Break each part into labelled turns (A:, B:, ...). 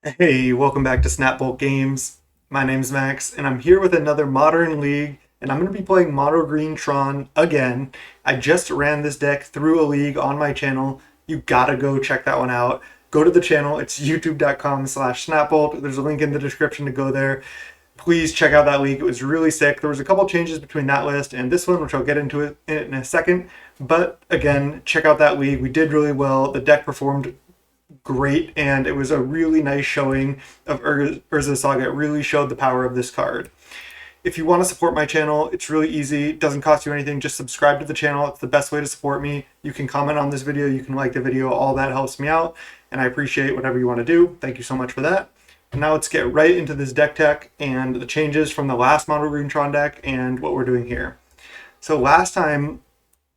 A: Hey, welcome back to Snapbolt Games. My name's Max, and I'm here with another Modern League, and I'm going to be playing Mono Green Tron again. I just ran this deck through a league on my channel. You gotta go check that one out. Go to the channel. It's youtube.com/snapbolt. There's a link in the description to go there. Please check out that league. It was really sick. There was a couple changes between that list and this one, which I'll get into it in a second. But again, check out that league. We did really well. The deck performed great, and it was a really nice showing of URZA Saga. It really showed the power of this card. If you want to support my channel, it's really easy. It doesn't cost you anything. Just subscribe to the channel. It's the best way to support me. You can comment on this video. You can like the video. All that helps me out, and I appreciate whatever you want to do. Thank you so much for that. And now let's get right into this deck tech and the changes from the last Mono Green Tron deck and what we're doing here. So last time,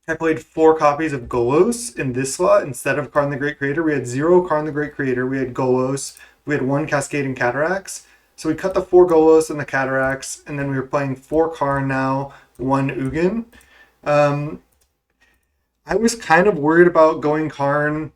A: I played 4 copies of Golos in this slot instead of Karn the Great Creator. We had 0 Karn the Great Creator. We had Golos. We had 1 Cascading Cataracts. So we cut the 4 Golos and the Cataracts, and then we were playing 4 Karn now, 1 Ugin. I was kind of worried about going Karn,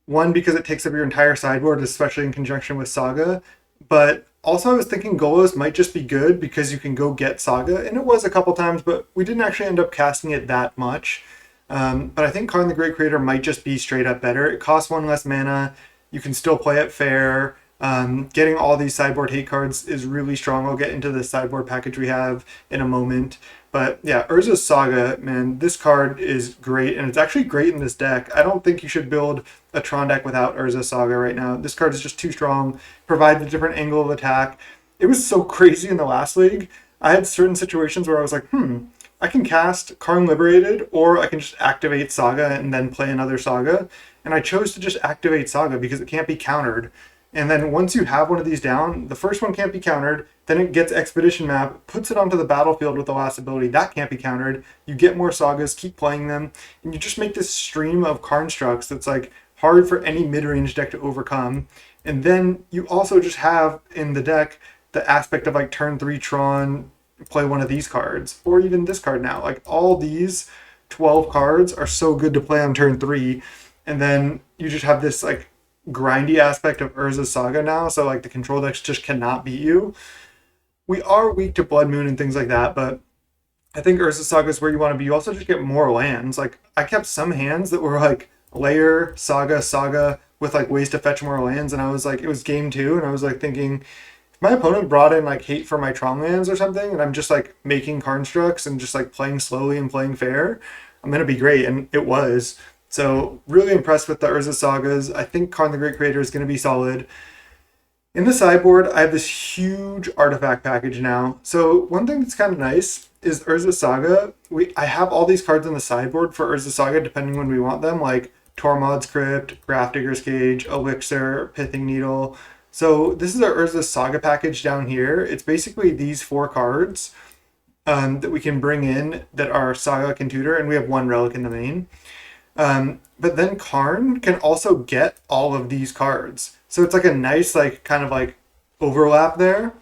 A: one, because it takes up your entire sideboard, especially in conjunction with Saga, but also I was thinking Golos might just be good because you can go get Saga, and it was a couple times, but we didn't actually end up casting it that much. But I think Karn the Great Creator might just be straight up better. It costs 1 less mana. You can still play it fair. Getting all these sideboard hate cards is really strong. I'll get into the sideboard package we have in a moment. But yeah, URZA Saga, man, this card is great, and it's actually great in this deck. I don't think you should build a Tron deck without URZA Saga right now. This card is just too strong, provides a different angle of attack. It was so crazy in the last league. I had certain situations where I was like, I can cast Karn Liberated, or I can just activate Saga and then play another Saga. And I chose to just activate Saga because it can't be countered. And then once you have one of these down, the first one can't be countered, then it gets Expedition Map, puts it onto the battlefield with the last ability, that can't be countered. You get more Sagas, keep playing them, and you just make this stream of Karnstructs that's like hard for any mid-range deck to overcome. And then you also just have in the deck the aspect of like turn 3 Tron, play one of these cards, or even this card now. Like all these 12 cards are so good to play on turn 3, and then you just have this like grindy aspect of URZA Saga now, so like the control decks just cannot beat you. We are weak to Blood Moon and things like that, but I think URZA Saga is where you want to be. You also just get more lands. Like I kept some hands that were like Layer, Saga with like ways to fetch more lands, and I was like, it was game 2, and I was like thinking, my opponent brought in like hate for my Tron lands or something, and I'm just like making Karnstructs and just like playing slowly and playing fair, I'm gonna be great, and it was. So really impressed with the URZA Sagas. I think Karn the Great Creator is gonna be solid. In the sideboard, I have this huge artifact package now. So one thing that's kind of nice is URZA Saga. I have all these cards in the sideboard for URZA Saga depending when we want them, like Tormod's Crypt, Grafdigger's Cage, Elixir, Pithing Needle. So this is our URZA Saga package down here. It's basically these 4 cards that we can bring in that our Saga can tutor, and we have 1 relic in the main. But then Karn can also get all of these cards. So it's like a nice like kind of like overlap there.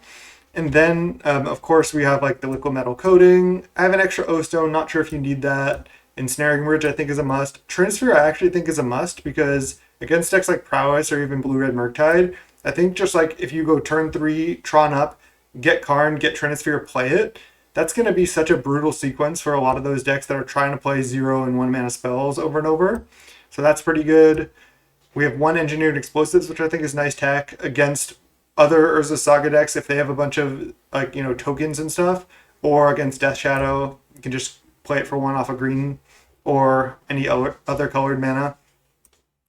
A: And then of course we have like the liquid metal coating. I have an extra O-Stone, not sure if you need that. Ensnaring Merge I think is a must. Trinisphere I actually think is a must because against decks like Prowess or even Blue-Red Murktide, I think just like if you go turn 3, Tron up, get Karn, get Trinisphere, play it, that's going to be such a brutal sequence for a lot of those decks that are trying to play 0 and 1 mana spells over and over. So that's pretty good. We have 1 Engineered Explosives, which I think is nice tech against other URZA Saga decks if they have a bunch of like, you know, tokens and stuff, or against Death Shadow, you can just play it for 1 off of green or any other colored mana.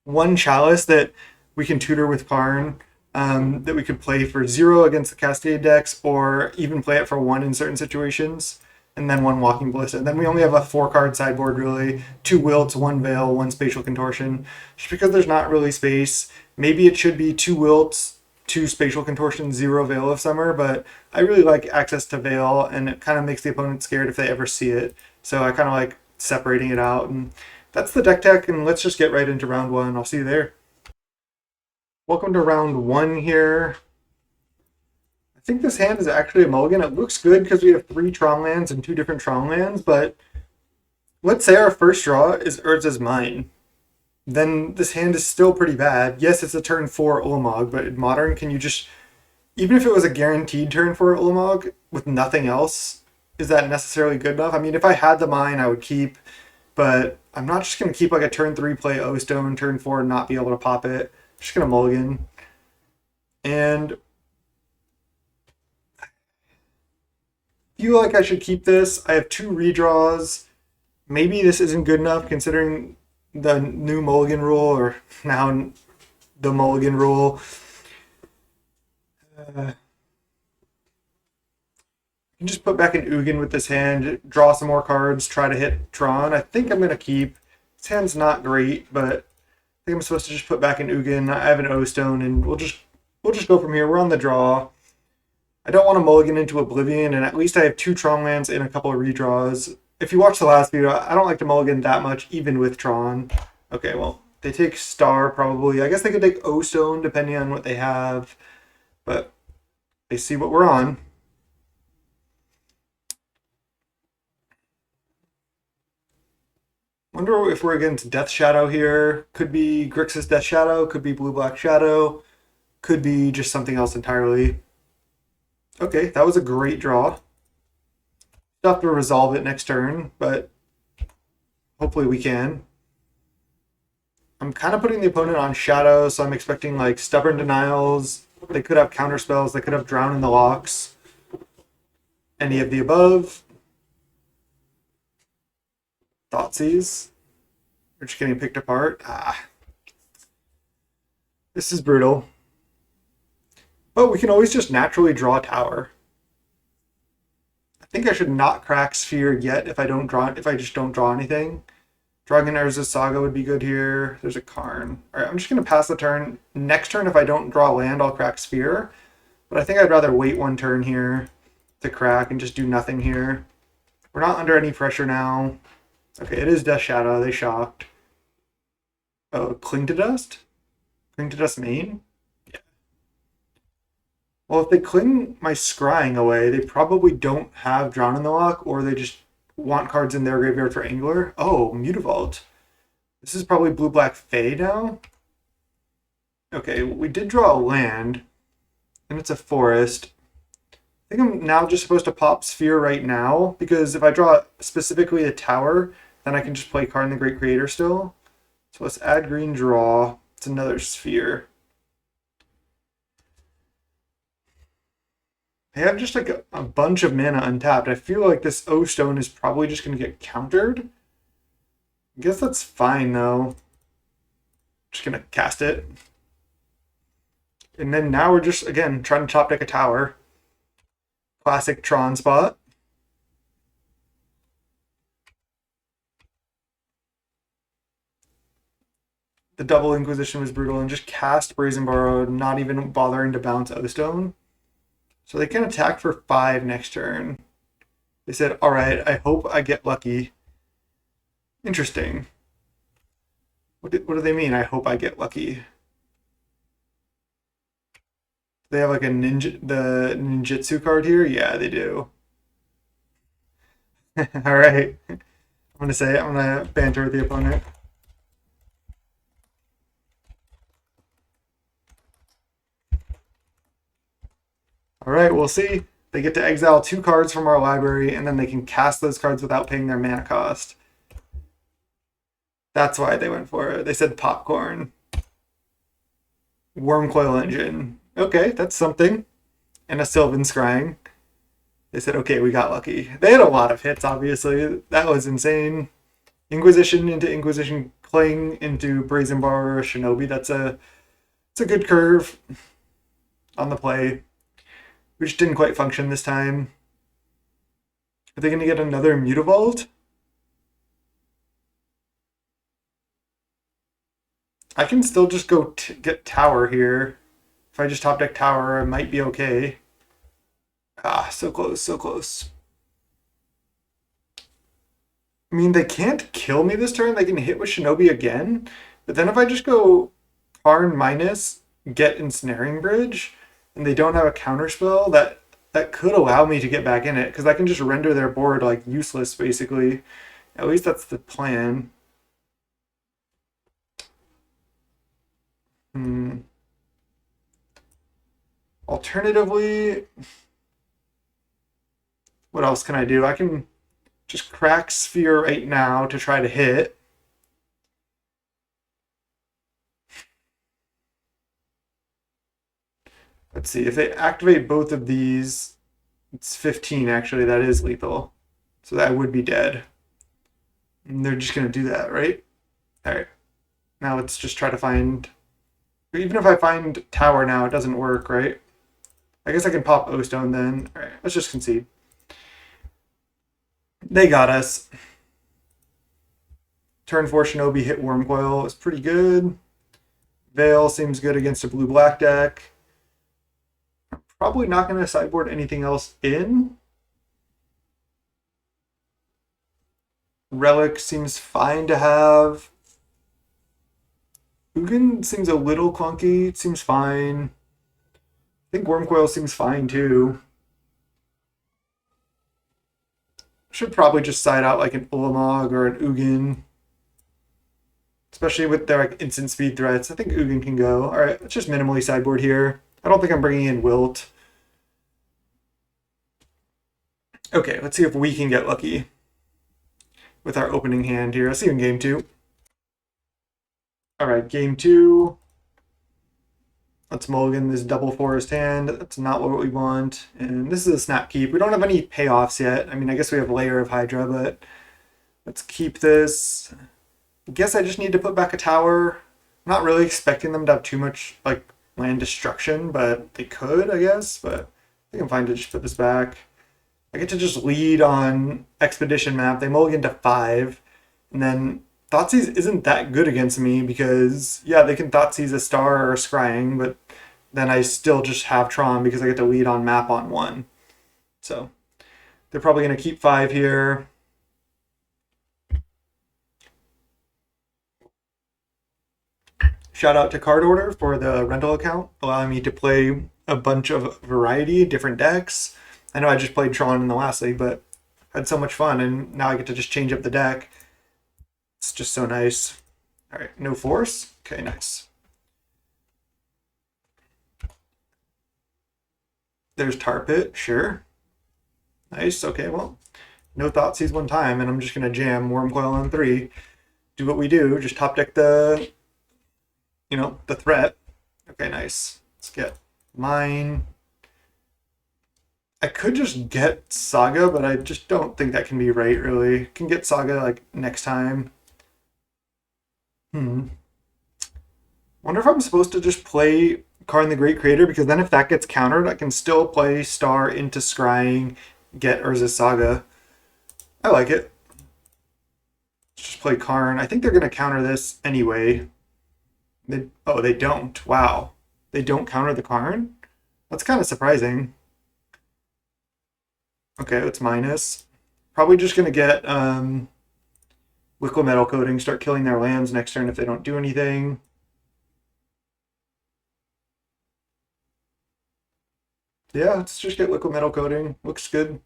A: 1 Chalice that we can tutor with Karn, that we could play for 0 against the Cascade decks, or even play it for 1 in certain situations, and then 1 Walking Ballista. And then we only have a 4-card sideboard, really. 2 Wilts, 1 Veil, 1 Spatial Contortion, just because there's not really space. Maybe it should be 2 Wilts, 2 Spatial Contortion, 0 Veil of Summer, but I really like access to Veil, and it kind of makes the opponent scared if they ever see it. So I kind of like separating it out, and that's the deck tech, and let's just get right into round 1. I'll see you there. Welcome to round 1 here. I think this hand is actually a mulligan. It looks good because we have 3 Tron lands and 2 different Tron lands, but let's say our first draw is URZA's Mine. then this hand is still pretty bad. Yes, it's a turn 4 Ulamog, but in Modern, can you just, even if it was a guaranteed turn 4 Ulamog with nothing else, is that necessarily good enough? I mean, if I had the mine, I would keep, but I'm not just going to keep like a turn 3 play O-Stone, turn 4 and not be able to pop it. I'm just going to mulligan. And feel like I should keep this. I have 2 redraws. Maybe this isn't good enough considering the new mulligan rule, or now the mulligan rule. I can just put back an Ugin with this hand, draw some more cards, try to hit Tron. I think I'm going to keep. This hand's not great, but I think I'm supposed to just put back an Ugin. I have an O-Stone, and we'll just go from here. We're on the draw. I don't want to mulligan into Oblivion, and at least I have 2 Tron lands and a couple of redraws. If you watched the last video, I don't like to mulligan that much, even with Tron. Okay, well, they take Star, probably. I guess they could take O-Stone, depending on what they have. But they see what we're on. Wonder if we're against Death Shadow here. Could be Grixis Death Shadow, could be Blue-Black Shadow, could be just something else entirely. Okay, that was a great draw. Still have to resolve it next turn, but hopefully we can. I'm kind of putting the opponent on Shadow, so I'm expecting like Stubborn Denials. They could have counter spells. They could have Drown in the Locks. Any of the above. Thoughtseize. We're just getting picked apart. This is brutal. But we can always just naturally draw a tower. I think I should not crack Sphere yet if I just don't draw anything. Drawing an URZA Saga would be good here. There's a Karn. Alright, I'm just gonna pass the turn. Next turn, if I don't draw land, I'll crack Sphere. But I think I'd rather wait one turn here to crack and just do nothing here. We're not under any pressure now. Okay, it is Death Shadow. They shocked. Oh, Cling to Dust? Cling to Dust main? Yeah. Well, if they cling my scrying away, they probably don't have Drown in the Lock, or they just want cards in their graveyard for Angler. Oh, Mutavault. This is probably Blue-Black Fae now. Okay, we did draw a land, and it's a forest. I think I'm now just supposed to pop Sphere right now, because if I draw specifically a tower, then I can just play Karn the Great Creator still. So let's add green, draw. It's another Sphere. I have just like a bunch of mana untapped. I feel like this O-Stone is probably just going to get countered. I guess that's fine though. Just going to cast it. And then now we're just, again, trying to top deck a tower. Classic Tron spot. The double Inquisition was brutal, and just cast Brazen Borrow, not even bothering to bounce O-Stone. So they can attack for 5 next turn. They said, alright, I hope I get lucky. Interesting. What do they mean, I hope I get lucky? They have like a the ninjutsu card here? Yeah, they do. Alright. I'm gonna banter with the opponent. Alright, we'll see. They get to exile 2 cards from our library, and then they can cast those cards without paying their mana cost. That's why they went for it. They said Popcorn. Wormcoil Engine. Okay, that's something. And a Sylvan Scrying. They said, okay, we got lucky. They had a lot of hits, obviously. That was insane. Inquisition into Inquisition Cling into Brazen Bar Shinobi. It's a good curve on the play. Which didn't quite function this time. Are they going to get another Mutavault? I can still just go get Tower here. If I just top deck Tower, I might be okay. Ah, so close, so close. I mean, they can't kill me this turn. They can hit with Shinobi again. But then if I just go Karn minus, get Ensnaring Bridge, and they don't have a counterspell, that could allow me to get back in it, because I can just render their board like useless, basically. At least that's the plan. Hmm. Alternatively, what else can I do? I can just crack Sphere right now to try to hit. Let's see, if they activate both of these, it's 15 actually, that is lethal. So that would be dead. And they're just going to do that, right? All right. Now let's just try to find. Even if I find tower now, it doesn't work, right? I guess I can pop O-Stone then. All right, let's just concede. They got us. Turn 4 Shinobi hit Wormcoil is pretty good. Veil seems good against a blue-black deck. I'm probably not going to sideboard anything else in. Relic seems fine to have. Ugin seems a little clunky. It seems fine. I think Wormcoil seems fine too. Should probably just side out like an Ulamog or an Ugin. Especially with their like instant speed threats. I think Ugin can go. Alright, let's just minimally sideboard here. I don't think I'm bringing in Wilt. Okay, let's see if we can get lucky with our opening hand here. I'll see you in game 2. Alright, game 2. Let's mulligan this double forest hand. That's not what we want. And this is a snap keep. We don't have any payoffs yet. I mean, I guess we have Layer of Hydra, but let's keep this. I guess I just need to put back a tower. I'm not really expecting them to have too much like land destruction, but they could, I guess. But I think I'm fine to just put this back. I get to just lead on Expedition Map. They mulligan to 5. And then Thoughtseize isn't that good against me because, yeah, they can Thoughtseize a star or a scrying, but then I still just have Tron because I get to lead on map on 1. So they're probably going to keep 5 here. Shout out to Card Order for the rental account, allowing me to play a bunch of variety, different decks. I know I just played Tron in the last league, but had so much fun, and now I get to just change up the deck. It's just so nice. All right, no force. Okay, nice. There's Tar Pit, sure. Nice, okay, well, no Thoughtseize one time, and I'm just going to jam Wormcoil on 3. Do what we do, just top deck the, the threat. Okay, nice. Let's get mine. I could just get Saga, but I just don't think that can be right, really. Can get Saga, like, next time. Wonder if I'm supposed to just play Karn the Great Creator, because then if that gets countered, I can still play Star into Scrying, get URZA Saga. I like it. Let's just play Karn. I think they're going to counter this anyway. They don't. Wow. They don't counter the Karn? That's kind of surprising. Okay, it's minus. Probably just going to get Liquid Metal Coating, start killing their lands next turn if they don't do anything. Yeah, let's just get Liquid Metal Coating. Looks good.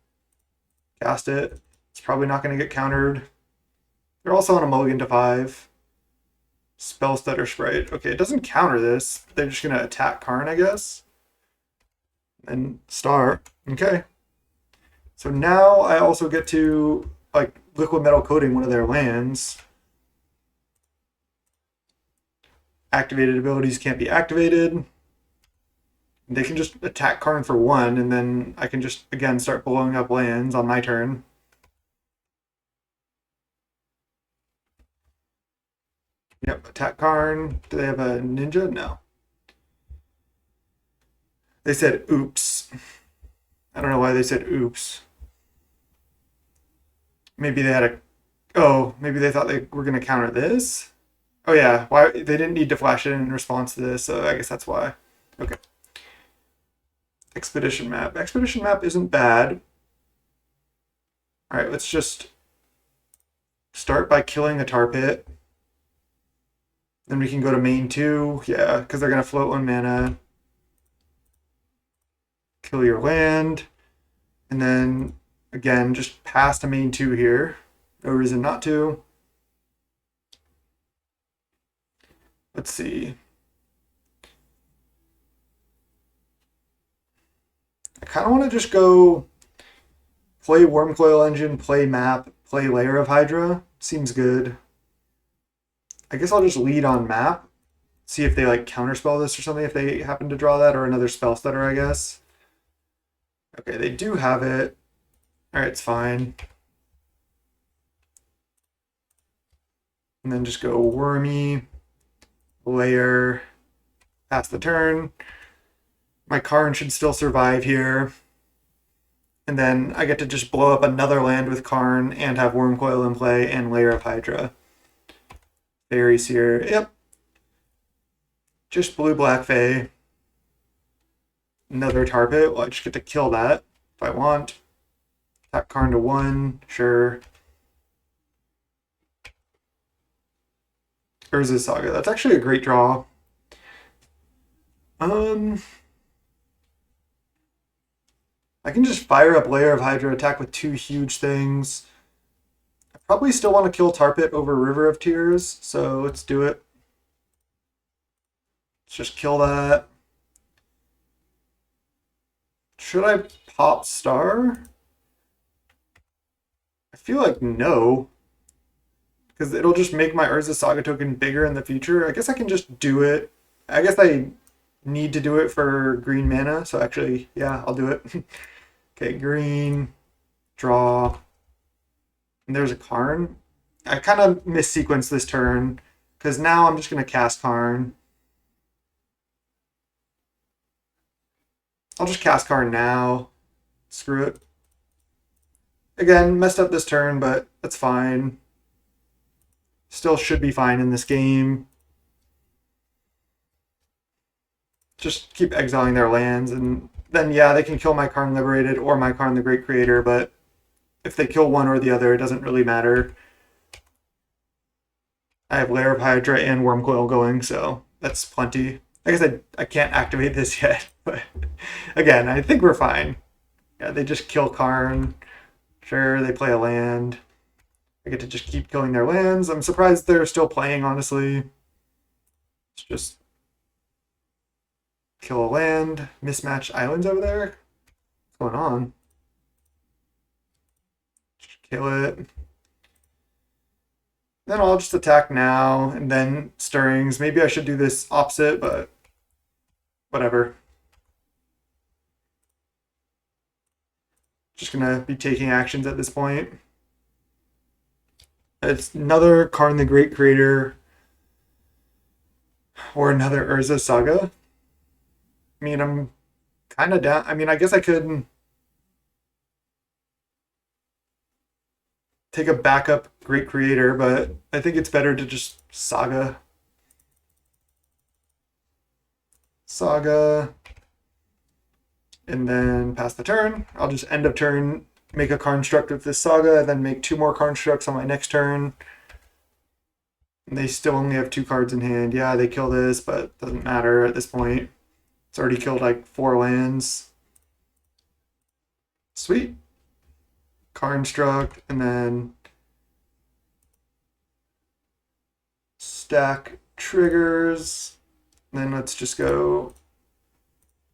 A: Cast it. It's probably not going to get countered. They're also on a mulligan to 5. Spell Stutter Sprite. Okay, it doesn't counter this. They're just going to attack Karn, I guess. And Star. Okay. So now I also get to, like, Liquid Metal Coating one of their lands. Activated abilities can't be activated. They can just attack Karn for 1, and then I can just, again, start blowing up lands on my turn. Yep, attack Karn. Do they have a ninja? No. They said oops. I don't know why they said oops. Maybe they had a... Oh, maybe they thought they were going to counter this? Oh yeah, why they didn't need to flash it in response to this, so I guess that's why. Okay. Expedition Map. Expedition Map isn't bad. Alright, let's just start by killing the Tar Pit. Then we can go to main 2. Yeah, because they're going to float 1 mana. Kill your land. And then, again, just pass to main 2 here. No reason not to. Let's see. kind of want to just go play Worm Coil Engine, play Map, play Layer of Hydra. Seems good. I guess I'll just lead on Map. See if they like counterspell this or something if they happen to draw that, or another spell stutter, I guess. Okay, they do have it. Alright, it's fine. And then just go Wormy, Layer, pass the turn. My Karn should still survive here. And then I get to just blow up another land with Karn and have Worm Coil in play and Layer of Hydra. Fairies here. Yep. Just blue-black Fae. Another Tar Pit. Well, I just get to kill that if I want. Tap Karn to 1. Sure. URZA Saga. That's actually a great draw. I can just fire up Layer of Hydra, attack with 2 huge things. I probably still want to kill Tar Pit over River of Tears, so let's do it. Let's just kill that. Should I pop Star? I feel like no. Because it'll just make my URZA Saga token bigger in the future. I guess I can just do it. I guess I need to do it for green mana, so actually, yeah, I'll do it. Okay, green, draw, and there's a Karn. I kind of missequenced this turn, because now I'm just going to cast Karn. I'll just cast Karn now. Screw it. Again, messed up this turn, but that's fine. Still should be fine in this game. Just keep exiling their lands, and then yeah, they can kill my Karn Liberated or my Karn the Great Creator, but if they kill one or the other, it doesn't really matter. I have Layer of Hydra and Worm Coil going, so that's plenty. I guess I can't activate this yet, but again, I think we're fine. Yeah, they just kill Karn. Sure, they play a land. I get to just keep killing their lands. I'm surprised they're still playing, honestly. It's just kill a land, mismatched islands over there. What's going on? Just kill it. Then I'll just attack now, and then Stirrings. Maybe I should do this opposite, but whatever. Just gonna be taking actions at this point. It's another Karn the Great Creator or another URZA Saga. I mean, I'm kind of down. I mean, I guess I could take a backup Great Creator, but I think it's better to just Saga. Saga. And then pass the turn. I'll just end of turn, make a Construct with this Saga, and then make 2 more Constructs on my next turn. And they still only have 2 cards in hand. Yeah, they kill this, but it doesn't matter at this point. It's already killed like 4 lands. Sweet. Construct, and then stack triggers. And then let's just go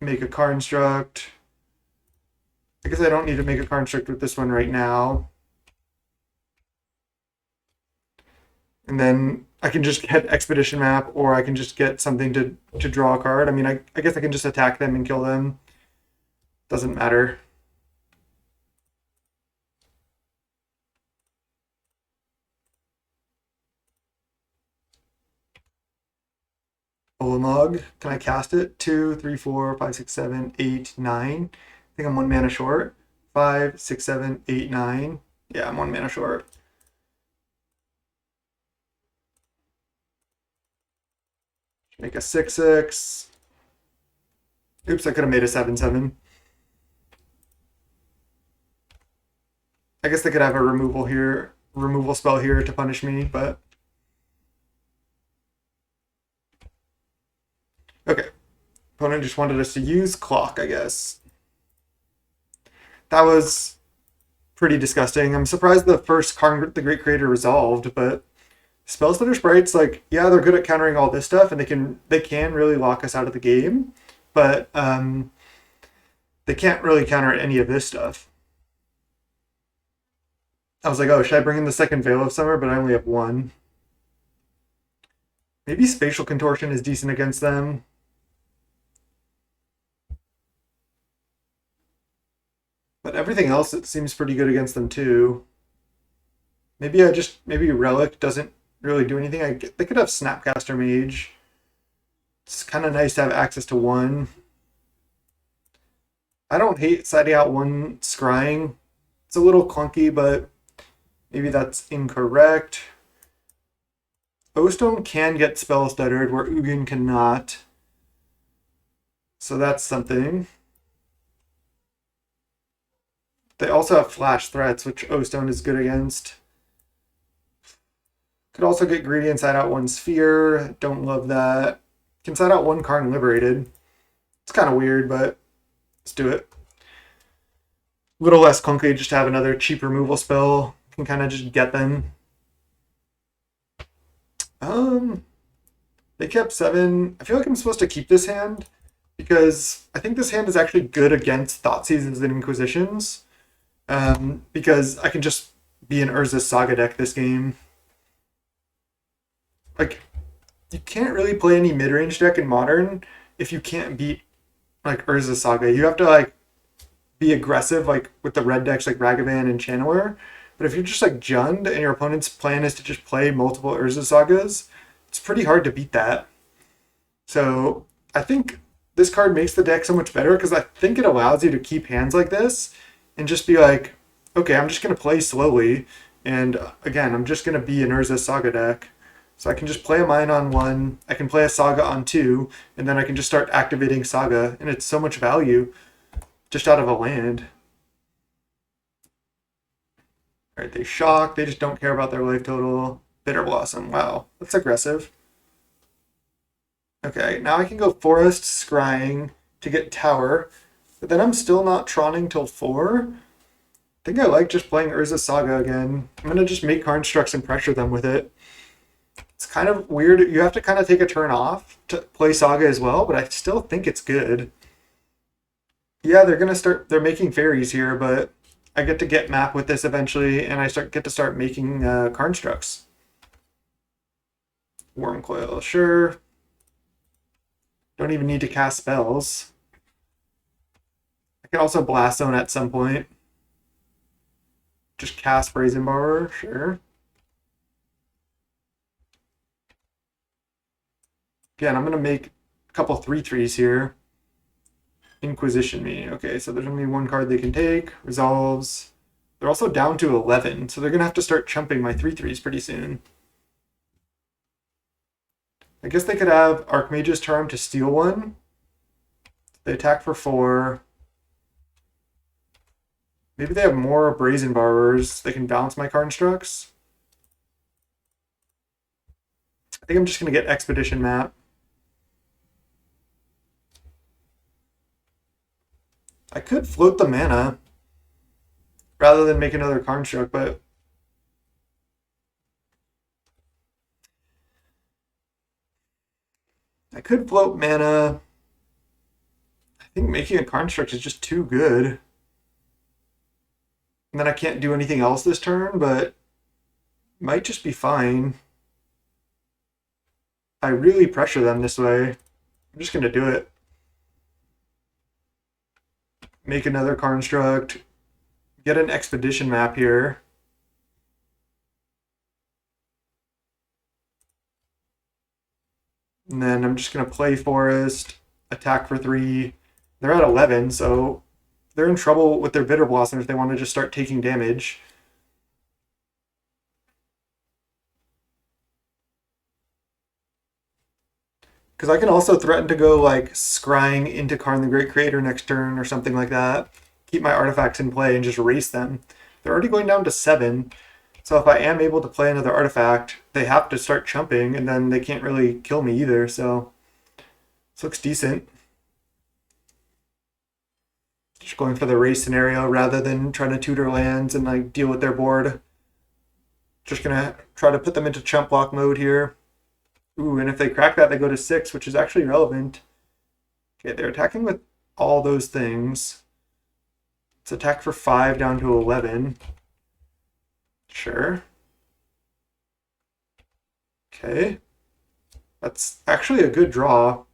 A: make a Construct. I guess I don't need to make a Construct with this one right now. And then I can just get Expedition Map, or I can just get something to draw a card. I mean, I guess I can just attack them and kill them. Doesn't matter. Olamog, can I cast it? 2, 3, 4, 5, 6, 7, 8, 9. I think I'm 1 mana short. 5, 6, 7, 8, 9. Yeah, I'm 1 mana short. Make a 6/6. Oops, I could have made a 7/7. I guess they could have a removal spell here to punish me, but okay. Opponent just wanted us to use Clock, I guess. That was pretty disgusting. I'm surprised the first Karn the Great Creator resolved, but Spellstutter Sprites, like, yeah, they're good at countering all this stuff, and they can really lock us out of the game. But they can't really counter any of this stuff. I was like, oh, should I bring in the second Veil of Summer? But I only have one. Maybe Spatial Contortion is decent against them. But everything else, it seems pretty good against them too. Maybe Relic doesn't really do anything. They could have Snapcaster Mage. It's kind of nice to have access to one. I don't hate siding out one Scrying. It's a little clunky, but maybe that's incorrect. O-Stone can get spell stuttered where Ugin cannot. So that's something. They also have flash threats, which O-Stone is good against. Could also get greedy and side out one Sphere. Don't love that. Can side out one Karn Liberated. It's kind of weird, but let's do it. A little less clunky just to have another cheap removal spell. Can kind of just get them. They kept 7. I feel like I'm supposed to keep this hand because I think this hand is actually good against Thoughtseizes and Inquisitions. Because I can just be an URZA Saga deck this game. Like, you can't really play any mid-range deck in Modern if you can't beat, like, URZA Saga. You have to, like, be aggressive, like, with the red decks like Ragavan and Channeler. But if you're just, like, Jund and your opponent's plan is to just play multiple URZA Sagas, it's pretty hard to beat that. So, I think this card makes the deck so much better because I think it allows you to keep hands like this and just be like, okay, I'm just going to play slowly. And again, I'm just going to be an URZA Saga deck. So I can just play a Mine on 1, I can play a Saga on 2, and then I can just start activating Saga. And it's so much value just out of a land. All right, they shock. They just don't care about their life total. Bitter Blossom. Wow, that's aggressive. Okay, now I can go Forest Scrying to get Tower. But then I'm still not Troning till 4. I think I like just playing URZA Saga again. I'm going to just make Constructs and pressure them with it. It's kind of weird. You have to kind of take a turn off to play Saga as well, but I still think it's good. Yeah, they're making fairies here, but I get to get map with this eventually, and I get to start making Constructs. Wormcoil, sure. Don't even need to cast spells. I can also Blast Zone at some point. Just cast Brazen Borrower, sure. Again, I'm going to make a couple 3/3s here. Inquisition me. Okay, so there's only one card they can take. Resolves. They're also down to 11, so they're going to have to start chumping my 3/3s pretty soon. I guess they could have Archmage's Charm to steal one. They attack for 4. Maybe they have more Brazen Borrowers. They can balance my Constructs. I think I'm just going to get Expedition Map. I could float the mana rather than make another Construct, but I could float mana. I think making a Construct is just too good. And then I can't do anything else this turn, but might just be fine. I really pressure them this way. I'm just going to do it. Make another Construct. Get an Expedition Map here. And then I'm just going to play Forest, attack for 3. They're at 11, so they're in trouble with their Bitter Blossom if they want to just start taking damage. Because I can also threaten to go like Scrying into Karn the Great Creator next turn or something like that. Keep my artifacts in play and just race them. They're already going down to 7. So if I am able to play another artifact, they have to start chumping, and then they can't really kill me either. So this looks decent. Just going for the race scenario rather than trying to tutor lands and like deal with their board. Just gonna try to put them into chump block mode here. Ooh, and if they crack that, they go to 6, which is actually relevant. Okay, they're attacking with all those things. Let's attack for 5 down to 11. Sure. Okay. That's actually a good draw.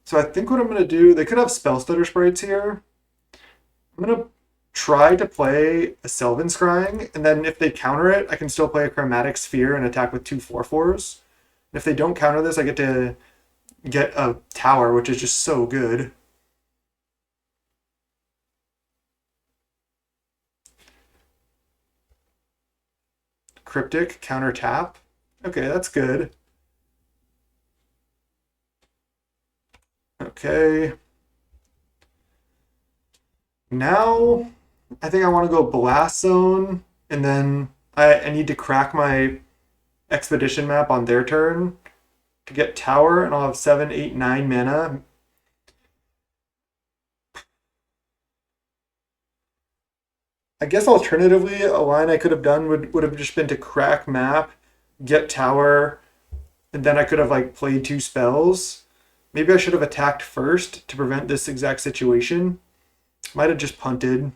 A: So I think what I'm going to do, they could have spell stutter sprites here. I'm going to try to play a Sylvan Scrying, and then if they counter it, I can still play a Chromatic Sphere and attack with 2 4/4s. If they don't counter this, I get to get a tower, which is just so good. Cryptic, counter tap. Okay, that's good. Okay. Now, I think I want to go Blast Zone, and then I need to crack my Expedition map on their turn to get Tower, and I'll have 7, 8, 9 mana. I guess alternatively, a line I could have done would have just been to crack map, get Tower, and then I could have like played 2 spells. Maybe I should have attacked first to prevent this exact situation. Might have just punted.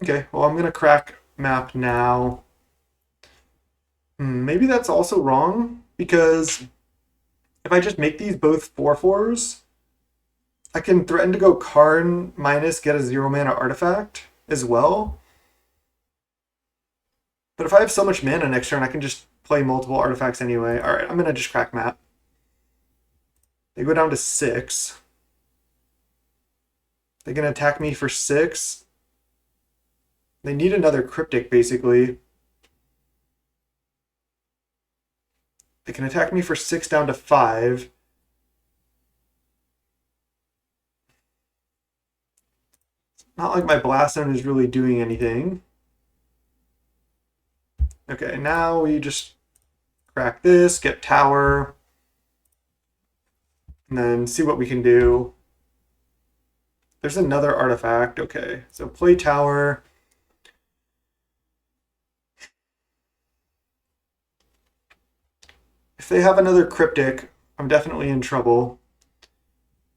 A: Okay, well, I'm going to crack map now. Maybe that's also wrong, because if I just make these both 4/4s, I can threaten to go Karn minus get a 0 mana artifact as well. But if I have so much mana next turn, I can just play multiple artifacts anyway. All right, I'm going to just crack map. They go down to 6. They're going to attack me for 6. They need another Cryptic, basically. They can attack me for 6 down to 5. It's not like my Blast Zone is really doing anything. Okay, now we just crack this, get Tower, and then see what we can do. There's another artifact. Okay, so play Tower. If they have another Cryptic, I'm definitely in trouble.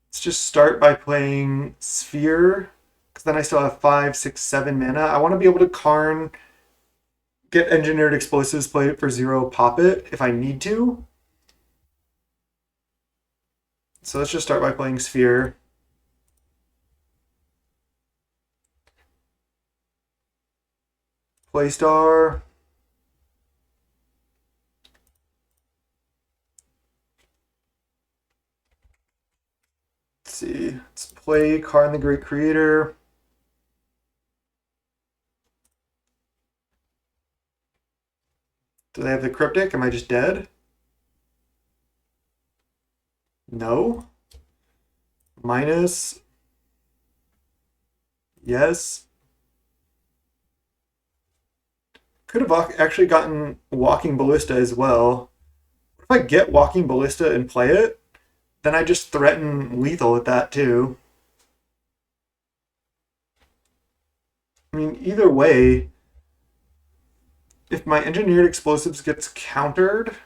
A: Let's just start by playing Sphere, because then I still have 5, 6, 7 mana. I want to be able to Karn, get Engineered Explosives, play it for 0, pop it if I need to. So let's just start by playing Sphere. Play Star. Let's see. Let's play Karn the Great Creator. Do they have the Cryptic? Am I just dead? No. Minus. Yes. Could have actually gotten Walking Ballista as well. If I get Walking Ballista and play it, then I just threaten lethal at that too. I mean, either way, if my Engineered Explosives gets countered,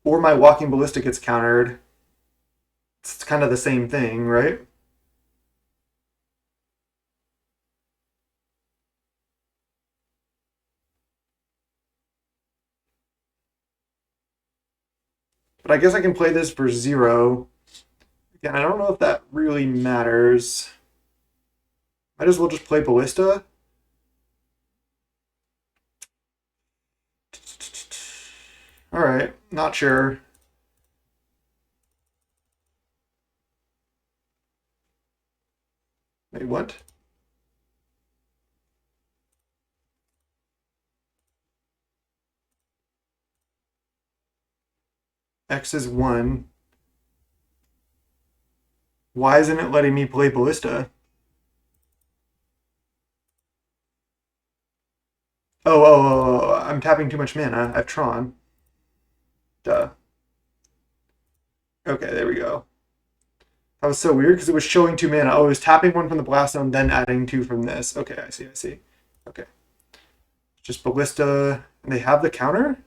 A: or my Walking Ballista gets countered, it's kind of the same thing, right? But I guess I can play this for 0. Again, I don't know if that really matters. Might as well just play Ballista. Alright, not sure. Wait, what? X is 1. Why isn't it letting me play Ballista? Oh, I'm tapping too much mana. I have Tron. Duh. Okay, there we go. That was so weird because it was showing 2 mana. Oh, it was tapping 1 from the Blast Zone, then adding 2 from this. Okay, I see. Okay. Just Ballista. And they have the counter?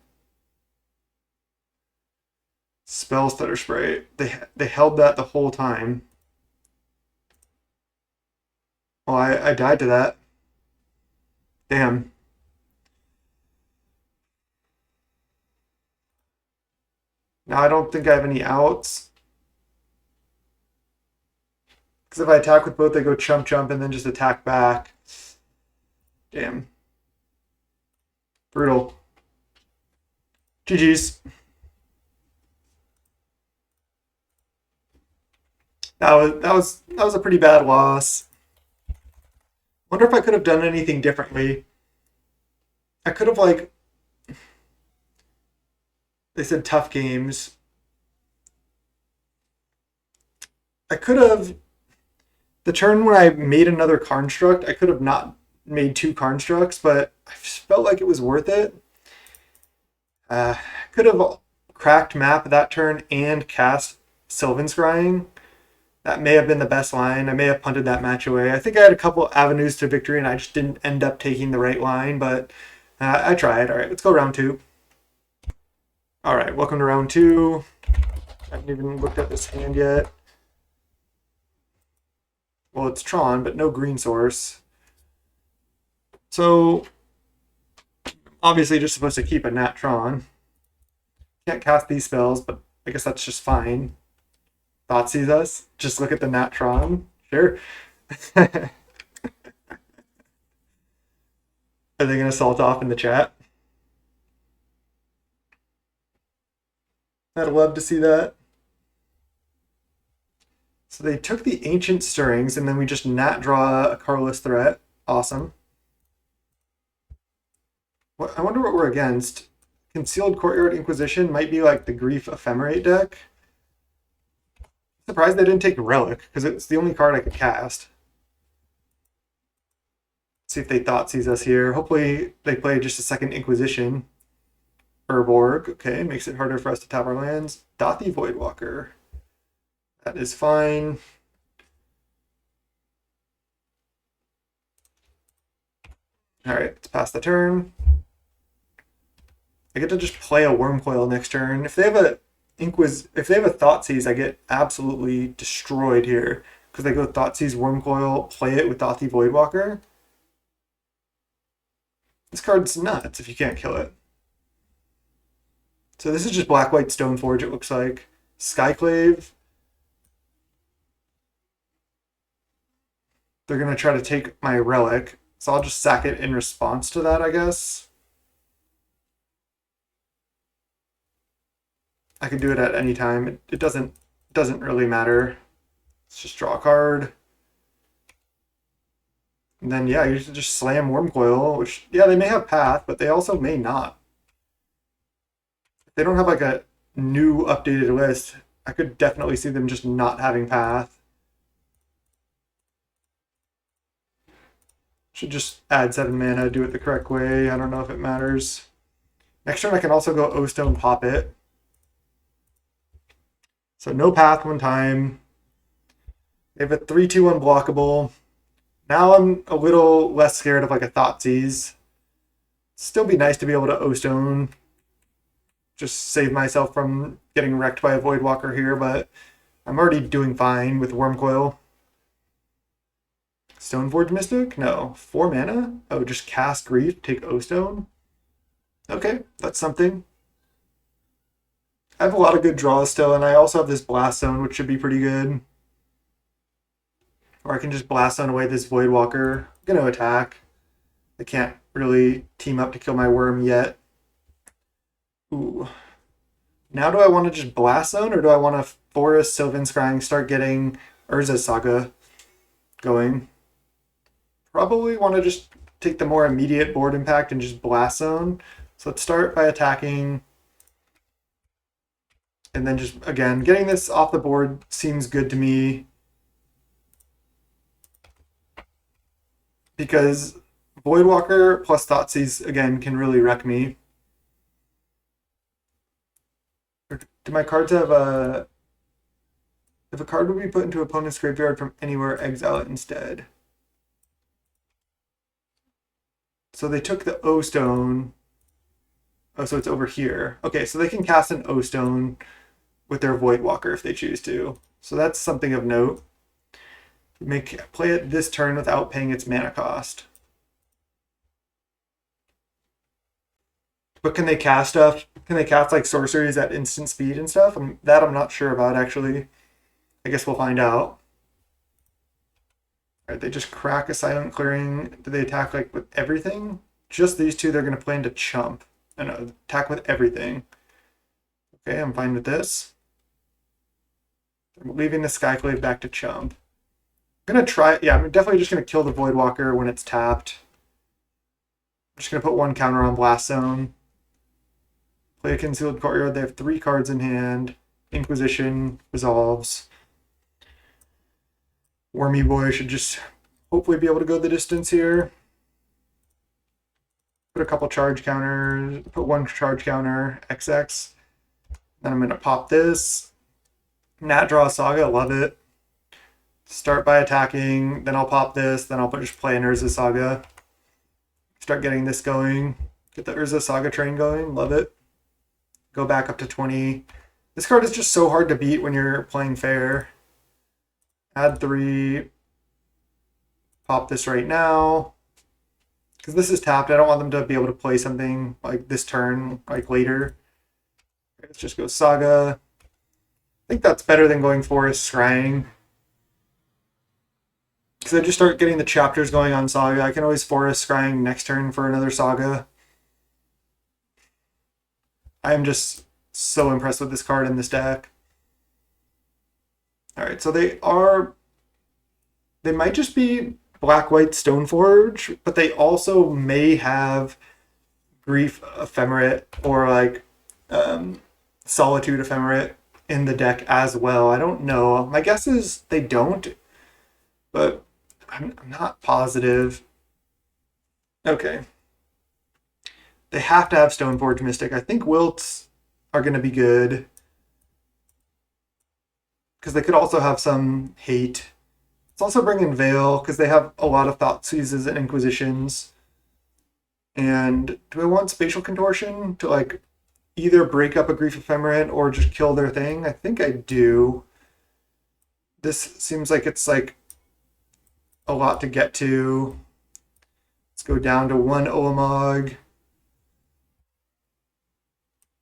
A: Spell Stutter Spray. They held that the whole time. Well, I died to that. Damn. Now I don't think I have any outs. Because if I attack with both, they go chump chump and then just attack back. Damn. Brutal. GG's. That was a pretty bad loss. Wonder if I could have done anything differently. I could have like they said tough games. I could have the turn when I made another construct, I could have not made two constructs, but I just felt like it was worth it. Could have cracked map that turn and cast Sylvan Scrying. That may have been the best line. I may have punted that match away. I think I had a couple avenues to victory and I just didn't end up taking the right line, but I tried. All right, let's go round two. All right, welcome to round two. I haven't even looked at this hand yet. Well, it's Tron, but no green source. So, obviously just supposed to keep a Nat Tron. Can't cast these spells, but I guess that's just fine. Thoughtseize us. Just look at the Nat Tron. Sure. Are they going to salt off in the chat? I'd love to see that. So they took the Ancient Stirrings, and then we just Nat draw a colorless threat. Awesome. I wonder what we're against. Concealed Courtyard Inquisition might be like the Grief Ephemerate deck. Surprised they didn't take Relic, because it's the only card I could cast. See if they Thoughtseize us here. Hopefully they play just a second Inquisition. Urborg, okay, makes it harder for us to tap our lands. Dothy Voidwalker. That is fine. Alright, let's pass the turn. I get to just play a Wormcoil next turn. If they have a Thoughtseize, I get absolutely destroyed here. Because they go Thoughtseize, Wormcoil, play it with Dothy Voidwalker. This card's nuts if you can't kill it. So this is just Black-White Stoneforge, it looks like. Skyclave. They're going to try to take my Relic. So I'll just sack it in response to that, I guess. I can do it at any time. It doesn't really matter. Let's just draw a card. And then, yeah, you just slam Wormcoil, which, yeah, they may have Path, but they also may not. If they don't have, like, a new updated list, I could definitely see them just not having Path. Should just add 7 mana, do it the correct way. I don't know if it matters. Next turn, I can also go O-Stone, pop it. So no Path one time. They have a 3/2 unblockable. Now I'm a little less scared of like a Thoughtseize. Still be nice to be able to O-Stone. Just save myself from getting wrecked by a Voidwalker here, but I'm already doing fine with Wormcoil. Stoneforge Mystic? No. 4 mana? Oh, just cast Grief, take O-Stone? Okay, that's something. I have a lot of good draws still, and I also have this Blast Zone, which should be pretty good. Or I can just Blast Zone away this Voidwalker. I'm going to attack. I can't really team up to kill my worm yet. Ooh. Now do I want to just Blast Zone, or do I want to Forest, Sylvan Scrying, start getting URZA Saga going? Probably want to just take the more immediate board impact and just Blast Zone. So let's start by attacking. And then just, again, getting this off the board seems good to me. Because Voidwalker plus Thoughtseize, again, can really wreck me. Do my cards have a... If a card would be put into opponent's graveyard from anywhere, exile it instead. So they took the O-Stone. Oh, so it's over here. Okay, so they can cast an O-Stone with their Voidwalker if they choose to. So that's something of note. Play it this turn without paying its mana cost. But can they cast stuff? Can they cast like sorceries at instant speed and stuff? That I'm not sure about actually. I guess we'll find out. Alright, they just crack a silent clearing. Do they attack like with everything? Just these two, they're gonna plan to chump. And attack with everything. Okay, I'm fine with this. I'm leaving the Skyclave back to chump. I'm gonna try, yeah, I'm definitely just gonna kill the Voidwalker when it's tapped. I'm just gonna put one counter on Blast Zone. Play a Concealed Courtyard. They have 3 cards in hand. Inquisition resolves. Wormy Boy should just hopefully be able to go the distance here. Put a couple charge counters, put 1 charge counter, XX. Then I'm gonna pop this. Nat Draw Saga, love it. Start by attacking, then I'll pop this, then I'll just play an URZA Saga. Start getting this going. Get the URZA Saga train going, love it. Go back up to 20. This card is just so hard to beat when you're playing fair. Add 3. Pop this right now. Because this is tapped, I don't want them to be able to play something like this turn, like later. Let's just go Saga. I think that's better than going Forest Scrying. Because I just start getting the chapters going on Saga. I can always Forest Scrying next turn for another Saga. I'm just so impressed with this card in this deck. Alright, so they might just be Black-White Stoneforge, but they also may have Grief Ephemerate or like Solitude Ephemerate in the deck as well. I don't know. My guess is they don't, but I'm not positive. Okay. They have to have Stoneforge Mystic. I think Wilts are going to be good. Because they could also have some hate. Let's also bring in Veil, because they have a lot of Thoughtseizes and Inquisitions. And do I want Spatial Contortion to like either break up a Grief Ephemerate or just kill their thing? I think I do. This seems like it's like a lot to get to. Let's go down to 1 Ulamog.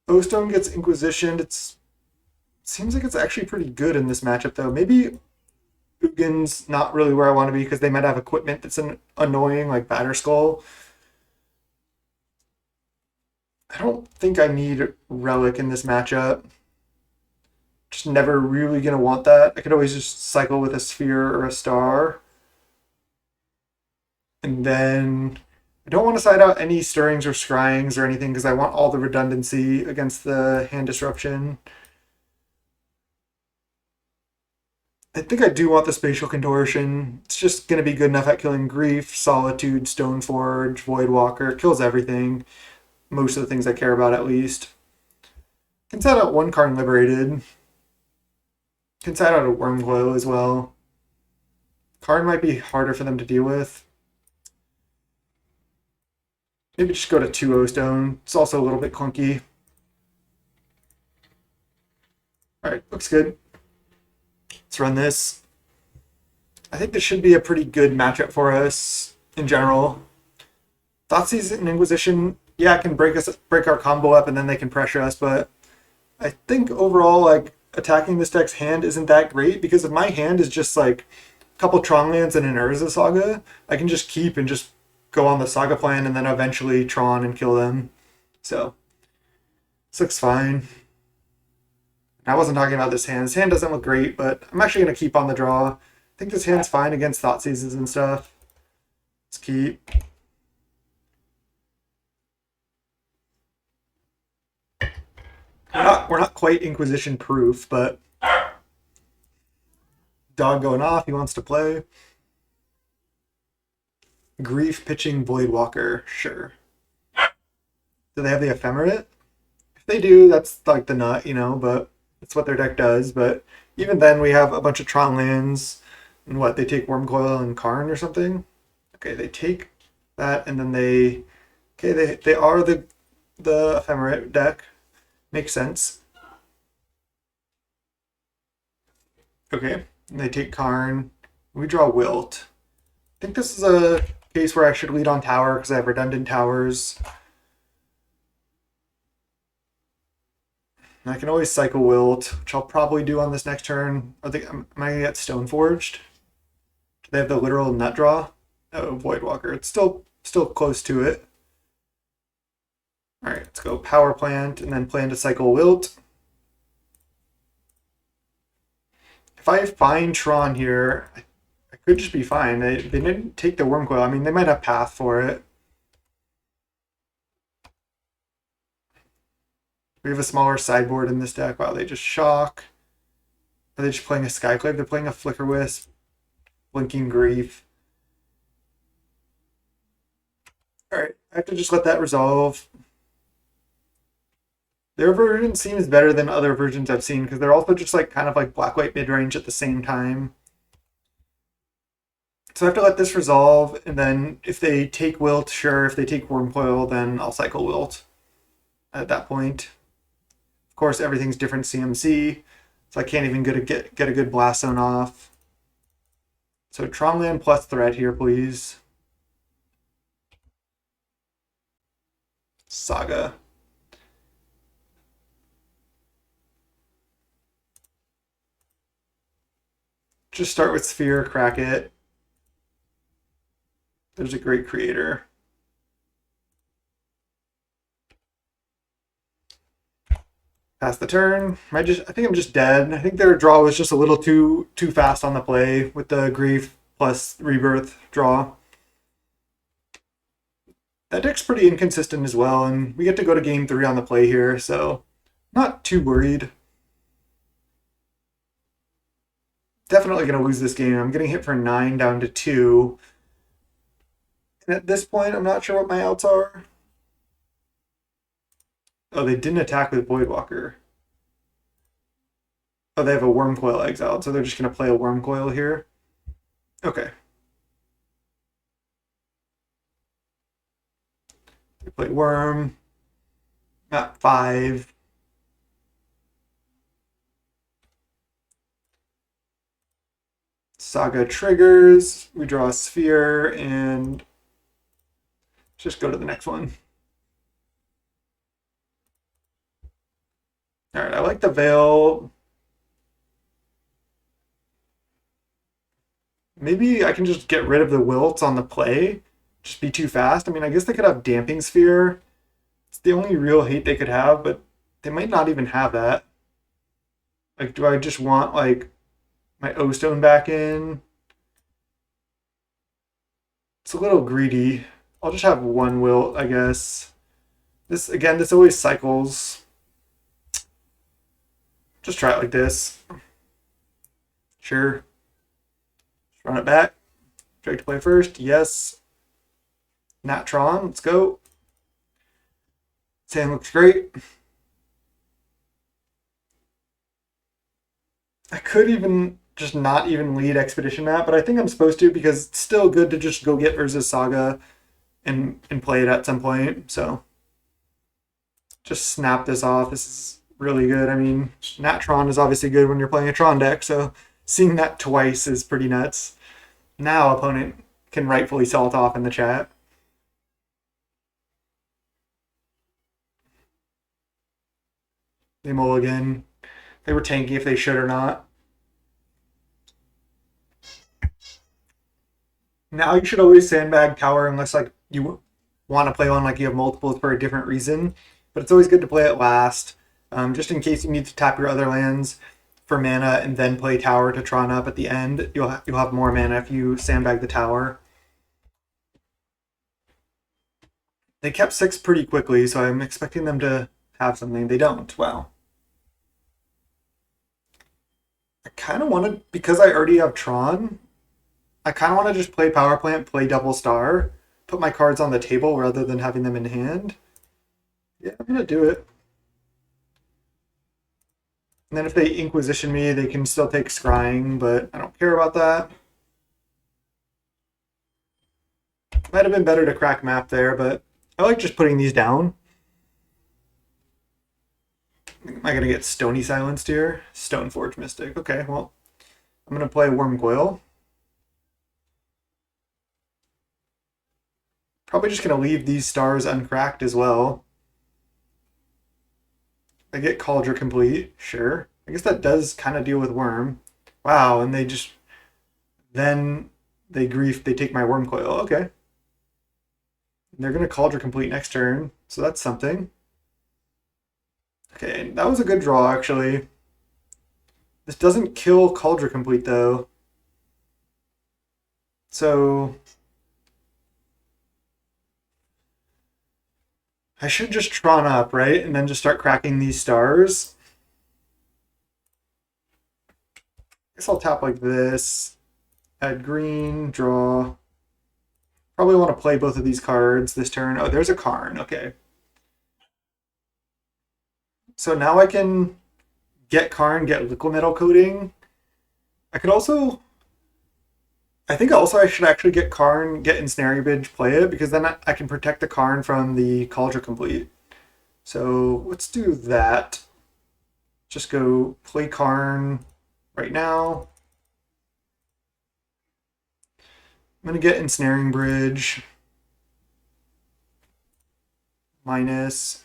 A: O-Stone gets Inquisitioned. It seems like it's actually pretty good in this matchup, though. Maybe Ugin's not really where I want to be because they might have equipment that's annoying, like Batterskull. I don't think I need Relic in this matchup. Just never really going to want that. I could always just cycle with a Sphere or a Star. And then I don't want to side out any Stirrings or Scryings or anything because I want all the redundancy against the hand disruption. I think I do want the Spatial Contortion. It's just going to be good enough at killing Grief, Solitude, Stoneforge, Voidwalker. It kills everything. Most of the things I care about, at least. Can side out 1 Karn Liberated. Can side out a Wormcoil as well. Karn might be harder for them to deal with. Maybe just go to 2 O-Stone. It's also a little bit clunky. Alright, looks good. Let's run this. I think this should be a pretty good matchup for us in general. Thoughtseize and Inquisition, yeah, it can break our combo up and then they can pressure us, but I think overall, like, attacking this deck's hand isn't that great because if my hand is just like a couple Tron lands and an URZA Saga, I can just keep and just go on the Saga plan and then eventually Tron and kill them. So, this looks fine. I wasn't talking about this hand. This hand doesn't look great, but I'm actually going to keep on the draw. I think this hand's fine against Thoughtseizes and stuff. Let's keep. We're not quite Inquisition proof, but dog going off, he wants to play. Grief pitching Voidwalker, sure. Do they have the Ephemerate? If they do, that's like the nut, you know, but that's what their deck does. But even then, we have a bunch of Tron lands. And what, they take Wormcoil and Karn or something? Okay, they take that, and then they are the Ephemerate deck. Makes sense. Okay, and they take Karn. We draw Wilt. I think this is a case where I should lead on tower because I have redundant towers. And I can always cycle Wilt, which I'll probably do on this next turn. Am I going to get Stoneforged? Do they have the literal nut draw? Oh, Voidwalker. It's still close to it. All right, let's go Power Plant and then plan to cycle Wilt. If I find Tron here, I could just be fine. They didn't take the Wormcoil. I mean, they might have Path for it. We have a smaller sideboard in this deck. Wow, they just shock. Are they just playing a Skyclave? They're playing a Flicker Wisp, Blinking Grief. All right, I have to just let that resolve. Their version seems better than other versions I've seen because they're also just like kind of like black-white mid-range at the same time. So I have to let this resolve, and then if they take Wilt, sure. If they take Wormcoil, then I'll cycle Wilt at that point. Of course, everything's different CMC, so I can't even get a good Blast Zone off. So Tron land plus threat here, please. Saga. Just start with Sphere, crack it. There's a great creator. Pass the turn. I think I'm just dead. I think their draw was just a little too fast on the play with the Grief plus Rebirth draw. That deck's pretty inconsistent as well, and we get to go to game 3 on the play here, so not too worried. Definitely going to lose this game. I'm getting hit for 9 down to 2. And at this point, I'm not sure what my outs are. Oh, they didn't attack with Voidwalker. Oh, they have a Wormcoil exiled, so they're just going to play a Wormcoil here. Okay. They play Worm. At 5. Saga triggers. We draw a Sphere, and just go to the next one. All right, I like the Veil. Maybe I can just get rid of the Wilts on the play. Just be too fast. I mean, I guess they could have Damping Sphere. It's the only real hate they could have, but they might not even have that. Like, do I just want, like, my O-Stone back in? It's a little greedy. I'll just have one Wilt, I guess. This always cycles. Just try it like this. Sure. Just run it back. Drake to play first. Yes. Nat Tron. Let's go. Sand looks great. I could even just not even lead Expedition Nat, but I think I'm supposed to because it's still good to just go get URZA Saga and play it at some point. So just snap this off. This is really good. I mean, Nat Tron is obviously good when you're playing a Tron deck, so seeing that twice is pretty nuts. Now opponent can rightfully sell it off in the chat. They mulligan. They were tanky if they should or not. Now you should always sandbag tower unless like you want to play one like you have multiples for a different reason. But it's always good to play it last, just in case you need to tap your other lands for mana and then play tower to Tron up at the end. You'll have more mana if you sandbag the tower. They kept 6 pretty quickly, so I'm expecting them to have something. They don't. Wow. I kind of want to, because I already have Tron, I kind of want to just play Power Plant, play Double Star, put my cards on the table rather than having them in hand. Yeah, I'm going to do it. And then if they Inquisition me, they can still take Scrying, but I don't care about that. Might have been better to crack map there, but I like just putting these down. Am I going to get Stony Silenced here? Stoneforge Mystic. Okay, well, I'm going to play Wormcoil. Probably just going to leave these stars uncracked as well. I get Cauldron complete, sure. I guess that does kind of deal with Worm. Wow, and they just then they grief. They take my Worm Coil. Okay, and they're gonna Cauldron complete next turn, so that's something. Okay, that was a good draw actually. This doesn't kill Cauldron complete though, so I should just Tron up, right, and then just start cracking these stars. I guess I'll tap like this. Add green, draw. Probably want to play both of these cards this turn. Oh, there's a Karn. Okay. So now I can get Karn, get Liquid Metal Coating. I could also... I think also I should actually get Karn, get Ensnaring Bridge, play it, because then I can protect the Karn from the Cauldron complete. So let's do that. Just go play Karn right now. I'm going to get Ensnaring Bridge. Minus.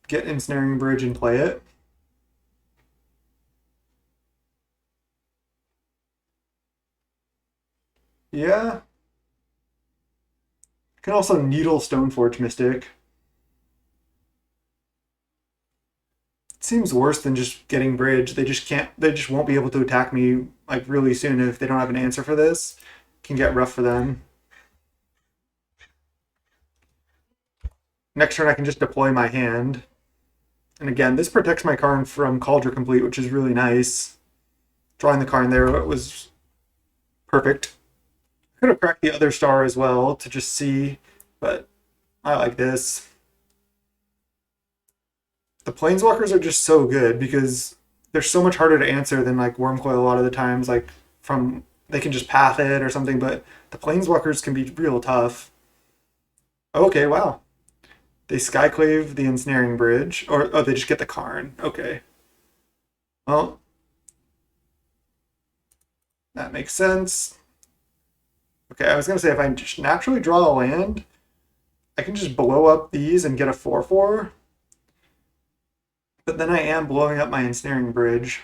A: Get Ensnaring Bridge and play it. Yeah. I can also Needle Stoneforge Mystic. It seems worse than just getting Bridge. They just won't be able to attack me like really soon if they don't have an answer for this. It can get rough for them. Next turn I can just deploy my hand. And again, this protects my Karn from Cauldron complete, which is really nice. Drawing the Karn there was perfect. Could have cracked the other star as well to just see, but I like this. The Planeswalkers are just so good because they're so much harder to answer than like Wormcoil a lot of the times. Like from they can just path it or something, but the Planeswalkers can be real tough. Okay, wow. They Skyclave the Ensnaring Bridge, or oh, they just get the Karn. Okay. Well, that makes sense. Okay, I was going to say if I just naturally draw a land, I can just blow up these and get a 4/4. But then I am blowing up my Ensnaring Bridge.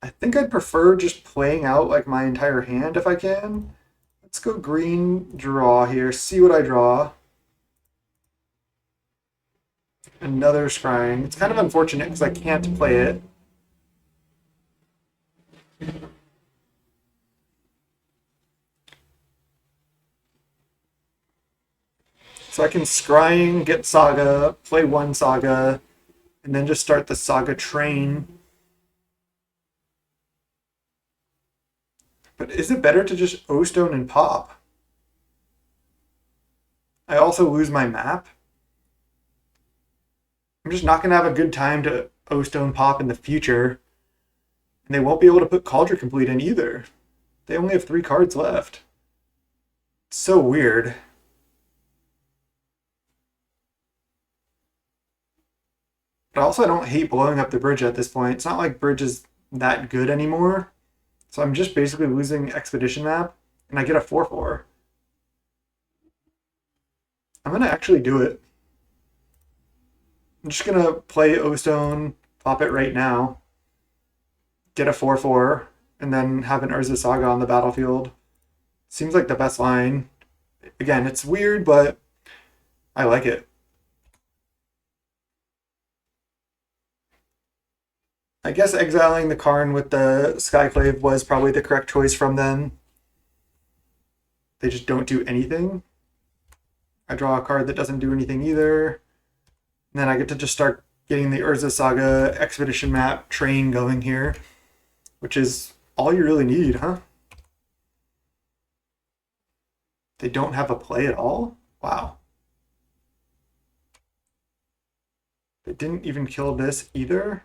A: I think I'd prefer just playing out like my entire hand if I can. Let's go green, draw here, see what I draw. Another Scrying. It's kind of unfortunate because I can't play it. So I can Scrying, get Saga, play one Saga, and then just start the Saga train. But is it better to just O-Stone and pop? I also lose my map. I'm just not going to have a good time to O-Stone pop in the future. And they won't be able to put Cauldron Complete in either. They only have 3 cards left. It's so weird. But also I don't hate blowing up the bridge at this point. It's not like bridge is that good anymore. So I'm just basically losing Expedition Map, and I get a 4/4. I'm going to actually do it. I'm just going to play O-Stone, pop it right now, get a 4/4, and then have an URZA Saga on the battlefield. Seems like the best line. Again, it's weird, but I like it. I guess exiling the Karn with the Skyclave was probably the correct choice from them. They just don't do anything. I draw a card that doesn't do anything either. And then I get to just start getting the URZA Saga Expedition Map train going here, which is all you really need, huh? They don't have a play at all? Wow. They didn't even kill this either?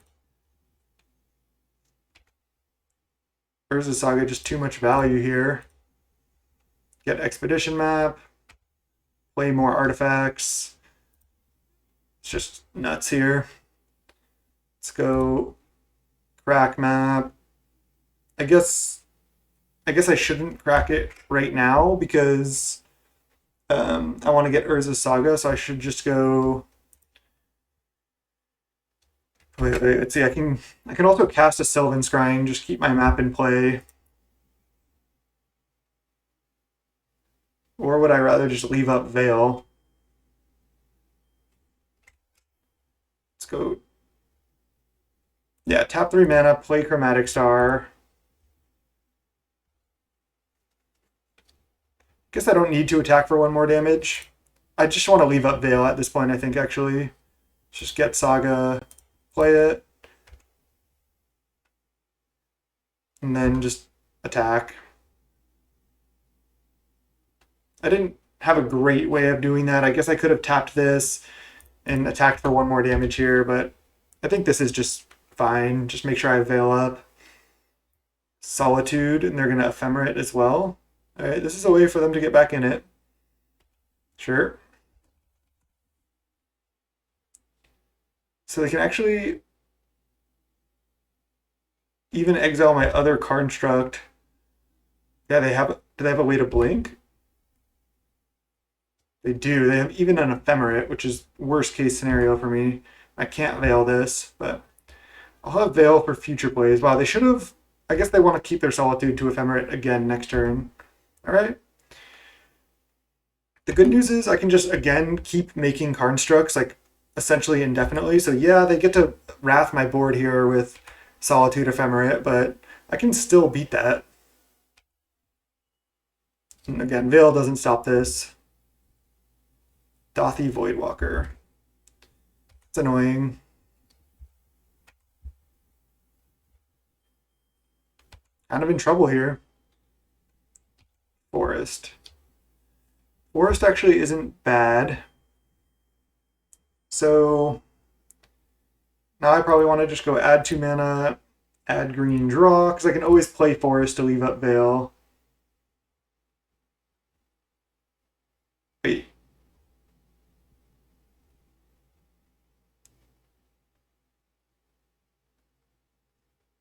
A: URZA Saga, just too much value here. Get Expedition Map, play more artifacts. It's just nuts here. Let's go crack map. I guess I shouldn't crack it right now because I want to get URZA Saga, so I should just go. Wait, let's see. I can also cast a Sylvan Scrying, just keep my map in play. Or would I rather just leave up Veil? Let's go. Yeah, tap 3 mana, play Chromatic Star. Guess I don't need to attack for 1 more damage. I just want to leave up Veil at this point, I think, actually. Just get Saga, play it, and then just attack. I didn't have a great way of doing that. I guess I could have tapped this and attacked for 1 more damage here, but I think this is just fine. Just make sure I Veil up. Solitude, and they're going to Ephemerate as well. All right, this is a way for them to get back in it. Sure. So they can actually even exile my other construct. Yeah, do they have a way to blink? They do. They have even an Ephemerate, which is worst case scenario for me. I can't Veil this, but I'll have Veil for future plays. Wow, they should have. I guess they want to keep their Solitude to Ephemerate again next turn. All right. The good news is I can just, again, keep making constructs, like, essentially indefinitely. So yeah, they get to Wrath my board here with Solitude Ephemerate, but I can still beat that. And again, Veil doesn't stop this. Dothy Voidwalker. It's annoying. Kind of in trouble here. Forest. Forest actually isn't bad. So now I probably want to just go add 2 mana, add green, draw, because I can always play Forest to leave up Veil. Wait.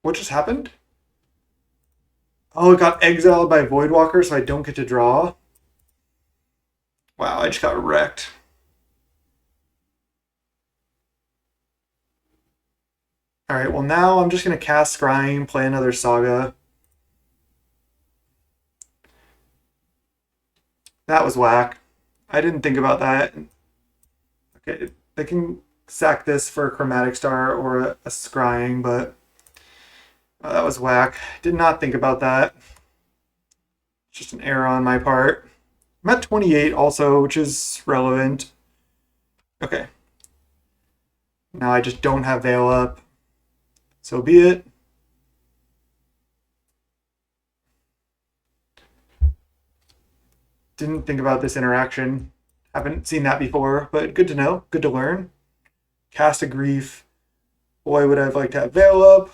A: What just happened? Oh, it got exiled by Voidwalker, so I don't get to draw. Wow, I just got wrecked. Alright, well now I'm just going to cast Scrying, play another Saga. That was whack. I didn't think about that. Okay, they can sack this for a Chromatic Star or a Scrying, but that was whack. Did not think about that. Just an error on my part. I'm at 28 also, which is relevant. Okay. Now I just don't have Veil up. So be it. Didn't think about this interaction. Haven't seen that before, but good to know. Good to learn. Cast a Grief. Boy, would I have liked to have Veil up.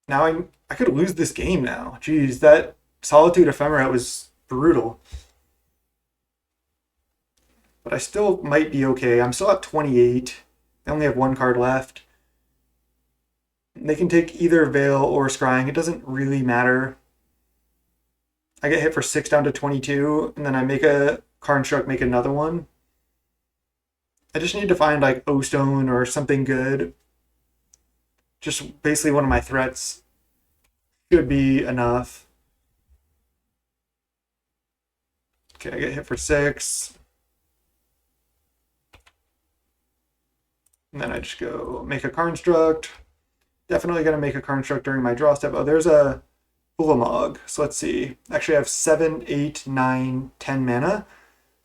A: Now I could lose this game now. Jeez, that Solitude Ephemerate was brutal. But I still might be okay. I'm still at 28. They only have 1 card left. They can take either Veil or Scrying. It doesn't really matter. I get hit for 6 down to 22, and then I make a construct, make another one. I just need to find like O-Stone or something good. Just basically one of my threats should be enough. Okay, I get hit for 6. And then I just go make a construct. Definitely going to make a construct during my draw step. Oh, there's a Ulamog. So let's see. Actually, I have 7, 8, 9, 10 mana.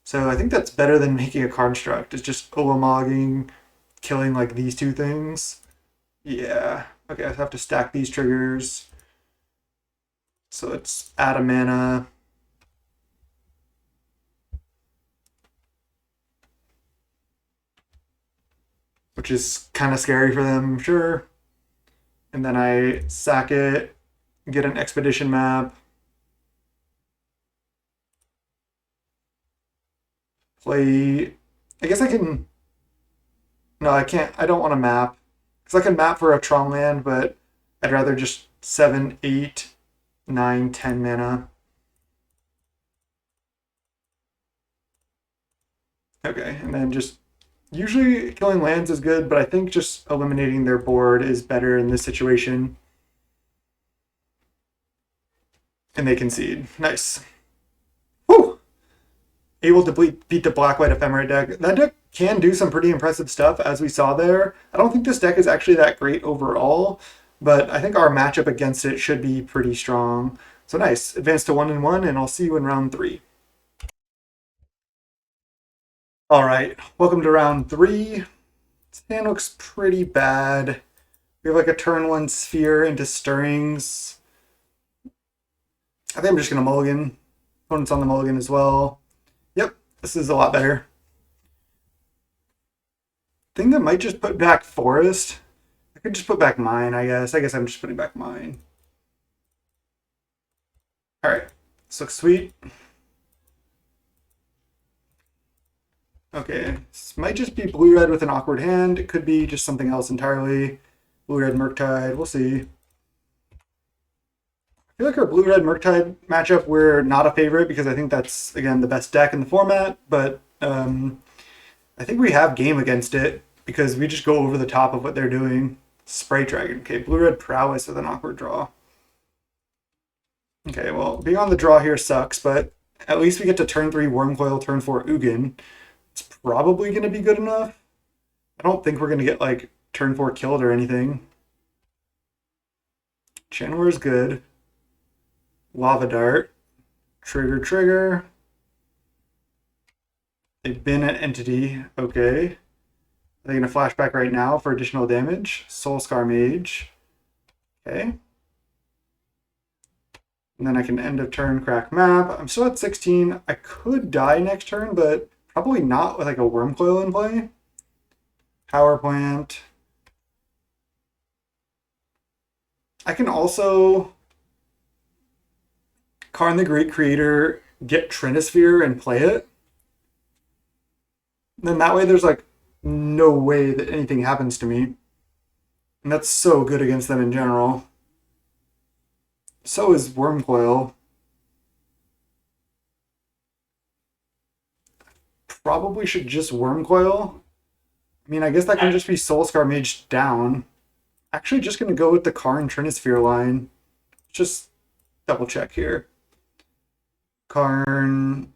A: So I think that's better than making a construct. It's just Ulamogging, killing like these 2 things. Yeah. Okay, I have to stack these triggers. So let's add a mana. Which is kind of scary for them, I'm sure. And then I sack it, get an expedition map. Play. I guess I can. No, I can't. I don't want a map. Because I can map for a Tron land, but I'd rather just 7, 8, 9, 10 mana. Okay, and then just usually killing lands is good, but I think just eliminating their board is better in this situation. And they concede. Nice. Whew! Able to beat the black-white Ephemerate deck. That deck can do some pretty impressive stuff, as we saw there. I don't think this deck is actually that great overall, but I think our matchup against it should be pretty strong. So nice. Advance to 1-1, and I'll see you in round 3. All right, welcome to round 3. This hand looks pretty bad. We have like a turn 1 sphere into stirrings. I think I'm just going to mulligan. Opponent's on the mulligan as well. Yep, this is a lot better. Thing that might just put back Forest. I could just put back mine, I guess. I guess I'm just putting back mine. All right, this looks sweet. Okay, this might just be blue-red with an awkward hand. It could be just something else entirely. Blue-red Murktide, we'll see. I feel like our blue-red Murktide matchup, we're not a favorite because I think that's, again, the best deck in the format, but I think we have game against it because we just go over the top of what they're doing. Sprite Dragon. Okay, blue-red Prowess with an awkward draw. Okay, well, being on the draw here sucks, but at least we get to turn 3 Wormcoil, turn 4 Ugin. It's probably going to be good enough. I don't think we're going to get, like, turn 4 killed or anything. Channeler is good. Lava Dart. Trigger. They've been an entity. Okay. Are they going to flash back right now for additional damage? Soulscar Mage. Okay. And then I can end of turn crack map. I'm still at 16. I could die next turn, but probably not with like a Wormcoil in play. Power Plant. I can also Karn the Great Creator, get Trinisphere and play it. Then that way there's like no way that anything happens to me. And that's so good against them in general. So is Wormcoil. Probably should just Wormcoil. I mean, I guess that can just be Soulscar Mage down. Actually, just going to go with the Karn Trinisphere line. Just double check here. Karn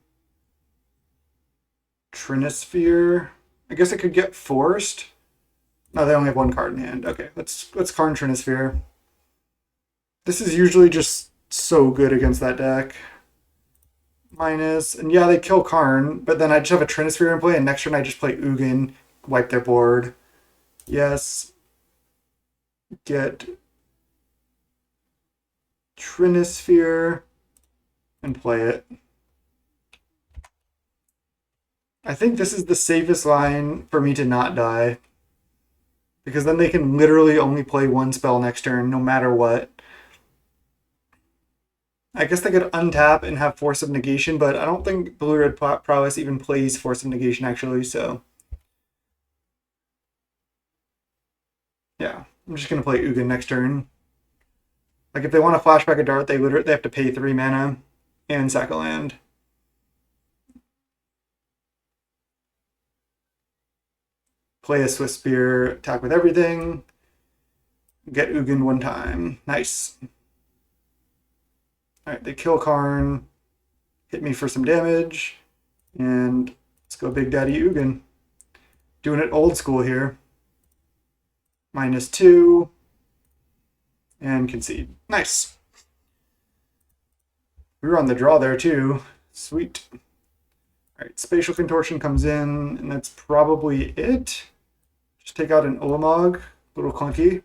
A: Trinisphere. I guess I could get forced. No, they only have one card in hand. Okay, let's Karn Trinisphere. This is usually just so good against that deck. Minus, and yeah, they kill Karn, but then I just have a Trinisphere in play, and next turn I just play Ugin, wipe their board. Yes. Get Trinisphere and play it. I think this is the safest line for me to not die. Because then they can literally only play one spell next turn, no matter what. I guess they could untap and have Force of Negation, but I don't think Blue-Red Prowess even plays Force of Negation, actually, so... yeah, I'm just going to play Ugin next turn. Like, if they want to flashback a dart, they have to pay 3 mana and sack a land. Play a Swift Spear, attack with everything. Get Ugin one time. Nice. Alright, they kill Karn. Hit me for some damage. And let's go Big Daddy Ugin. Doing it old school here. -2. And concede. Nice. We were on the draw there too. Sweet. Alright, Spatial Contortion comes in, and that's probably it. Just take out an Ulamog. A little clunky.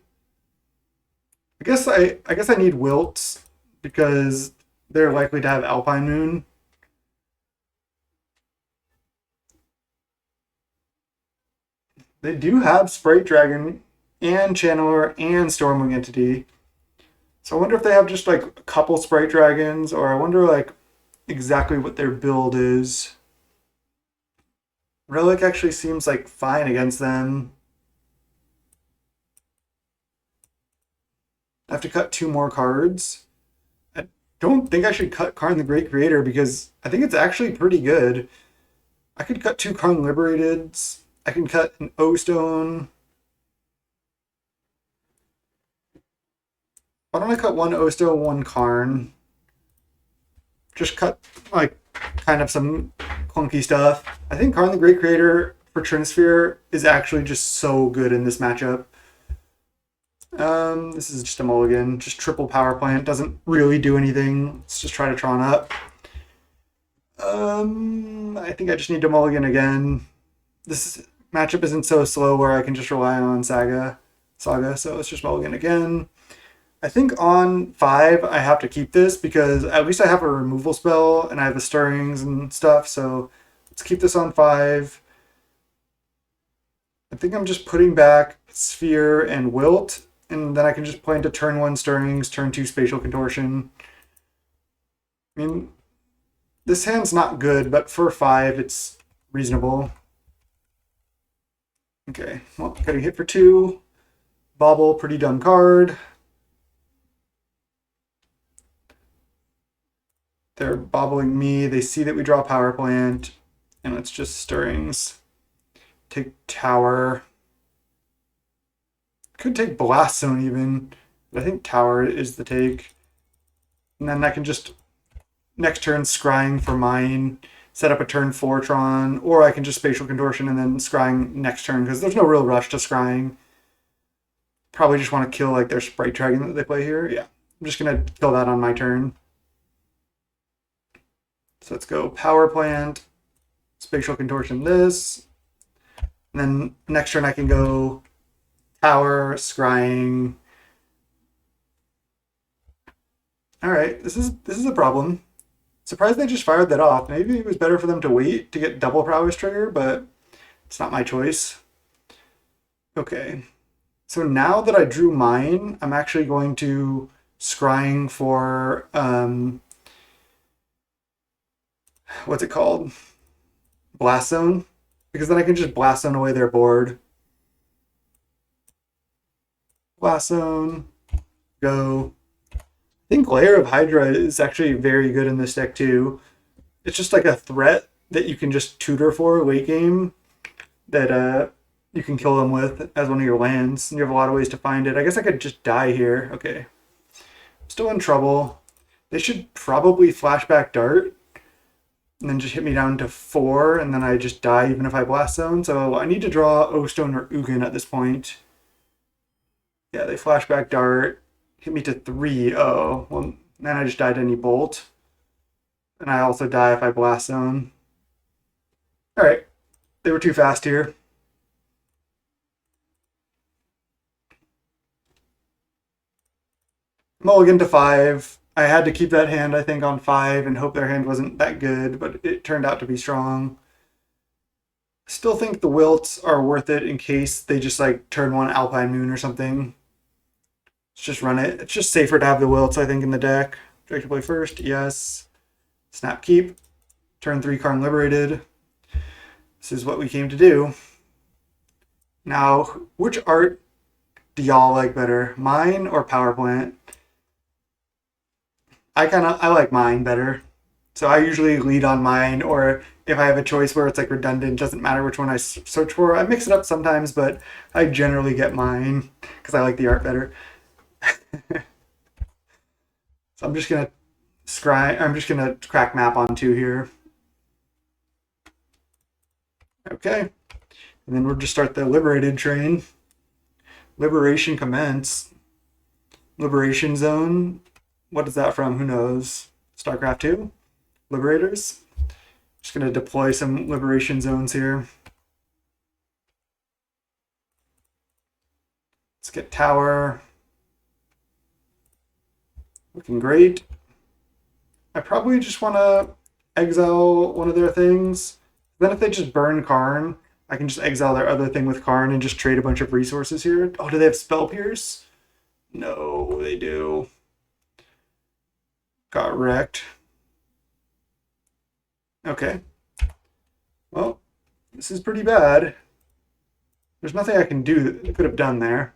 A: I guess I need Wilts because they're likely to have Alpine Moon. They do have Sprite Dragon and Channeler and Stormwing Entity. So I wonder if they have just like a couple Sprite Dragons, or I wonder like exactly what their build is. Relic actually seems like fine against them. I have to cut 2 more cards. I don't think I should cut Karn the Great Creator because I think it's actually pretty good. I could cut 2 Karn Liberateds. I can cut an O-Stone. Why don't I cut 1 O-Stone, 1 Karn? Just cut, like, kind of some clunky stuff. I think Karn the Great Creator for Trinisphere is actually just so good in this matchup. This is just a mulligan. Just triple power plant. Doesn't really do anything. Let's just try to Tron up. I think I just need to mulligan again. This matchup isn't so slow where I can just rely on Saga, so let's just mulligan again. I think on 5 I have to keep this because at least I have a removal spell and I have the stirrings and stuff, so let's keep this on 5. I think I'm just putting back Sphere and Wilt, and then I can just play into turn 1 stirrings, turn 2 spatial contortion. I mean, this hand's not good, but for 5 it's reasonable. Okay, well, getting hit for 2. Bobble, pretty dumb card. They're bobbling me. They see that we draw power plant, and it's just stirrings. Take tower. Could take blast zone even, but I think tower is the take. And then I can just next turn scrying for mine, set up a turn 4 Tron, or I can just spatial contortion and then scrying next turn because there's no real rush to scrying. Probably just want to kill like their Sprite Dragon that they play here. Yeah, I'm just gonna kill that on my turn. So let's go power plant, spatial contortion this, and then next turn I can go tower, scrying. All right, this is a problem. Surprised they just fired that off. Maybe it was better for them to wait to get double prowess trigger, but it's not my choice. Okay, so now that I drew mine, I'm actually going to scrying for what's it called? Blast Zone, because then I can just Blast Zone away their board. Blast Zone, go. I think Lair of Hydra is actually very good in this deck too. It's just like a threat that you can just tutor for late game that you can kill them with as one of your lands. And you have a lot of ways to find it. I guess I could just die here. Okay. I'm still in trouble. They should probably flashback dart and then just hit me down to 4, and then I just die even if I blast zone. So I need to draw O-Stone or Ugin at this point. Yeah, they flashback dart, hit me to 3. Oh, well, then I just died to any bolt. And I also die if I blast zone. Alright, they were too fast here. Mulligan to 5. I had to keep that hand, I think, on 5 and hope their hand wasn't that good, but it turned out to be strong. Still think the wilts are worth it in case they just like turn 1 Alpine Moon or something. Let's just run it. It's just safer to have the wilts, I think, in the deck. Direct to play first, yes. Snap keep. Turn 3 Karn Liberated. This is what we came to do. Now, which art do y'all like better? Mine or Power Plant? I like mine better. So I usually lead on mine, or if I have a choice where it's like redundant, doesn't matter which one I search for. I mix it up sometimes, but I generally get mine because I like the art better. So I'm just gonna crack map on 2 here. Okay. And then we'll just start the liberated train. Liberation commence. Liberation zone. What is that from? Who knows? StarCraft 2? Liberators? Just going to deploy some liberation zones here. Let's get tower. Looking great. I probably just want to exile one of their things. Then if they just burn Karn, I can just exile their other thing with Karn and just trade a bunch of resources here. Oh, do they have Spell Pierce? No, they do. Got wrecked. Okay. Well, this is pretty bad. There's nothing I can do that I could have done there.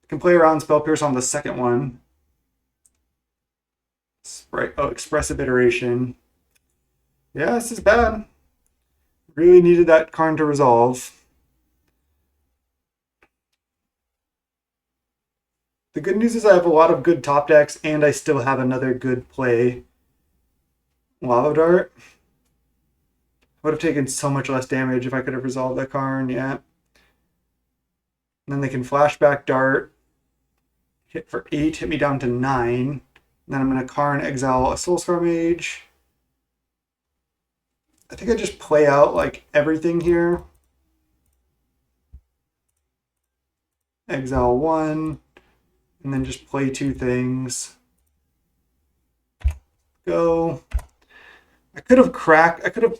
A: Can play around Spell Pierce on the second one. Right. Oh, Expressive Iteration. Yeah, this is bad. Really needed that Karn to resolve. The good news is I have a lot of good top decks, and I still have another good play. Lava Dart. Would have taken so much less damage if I could have resolved that Karn, yeah. And then they can flashback Dart. Hit for 8, hit me down to 9. And then I'm going to Karn exile a Soulscar Mage. I think I just play out like everything here. Exile 1. And then just play 2 things. Go. I could have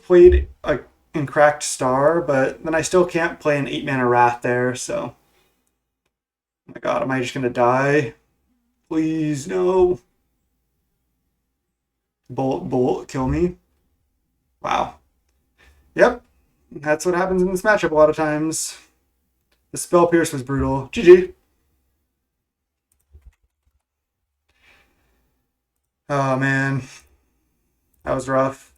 A: played like in Cracked Star, but then I still can't play an 8-mana Wrath there, so. Oh my god, am I just gonna die? Please, no. Bolt, kill me. Wow. Yep. That's what happens in this matchup a lot of times. The Spell Pierce was brutal. GG. Oh man. That was rough.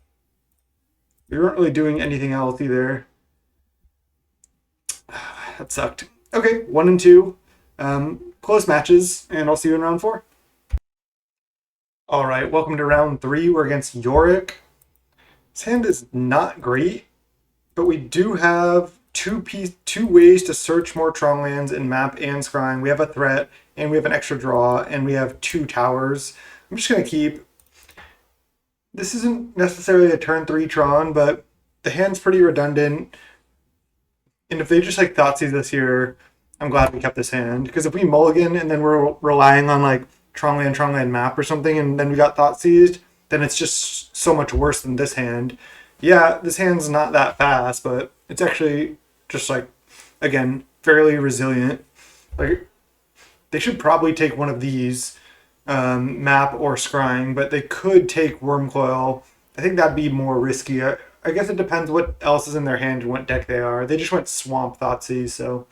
A: We weren't really doing anything else either. That sucked. Okay, 1 and 2. Close matches, and I'll see you in round 4. All right, welcome to round 3. We're against Yorick. This hand is not great, but we do have two ways to search more Tron lands in map and scrying. We have a threat, and we have an extra draw, and we have 2 towers. I'm just going to keep. This isn't necessarily a turn 3 Tron, but the hand's pretty redundant. And if they just like Thoughtseize this here, I'm glad we kept this hand. Because if we mulligan and then we're relying on like Tron land map or something, and then we got Thoughtseized, then it's just so much worse than this hand. Yeah, this hand's not that fast, but it's actually just like, again, fairly resilient. Like, they should probably take one of these. Map or scrying, but they could take Wormcoil. I think that'd be more risky. I guess it depends what else is in their hand and what deck they are. They just went Swamp Thoughtseize, so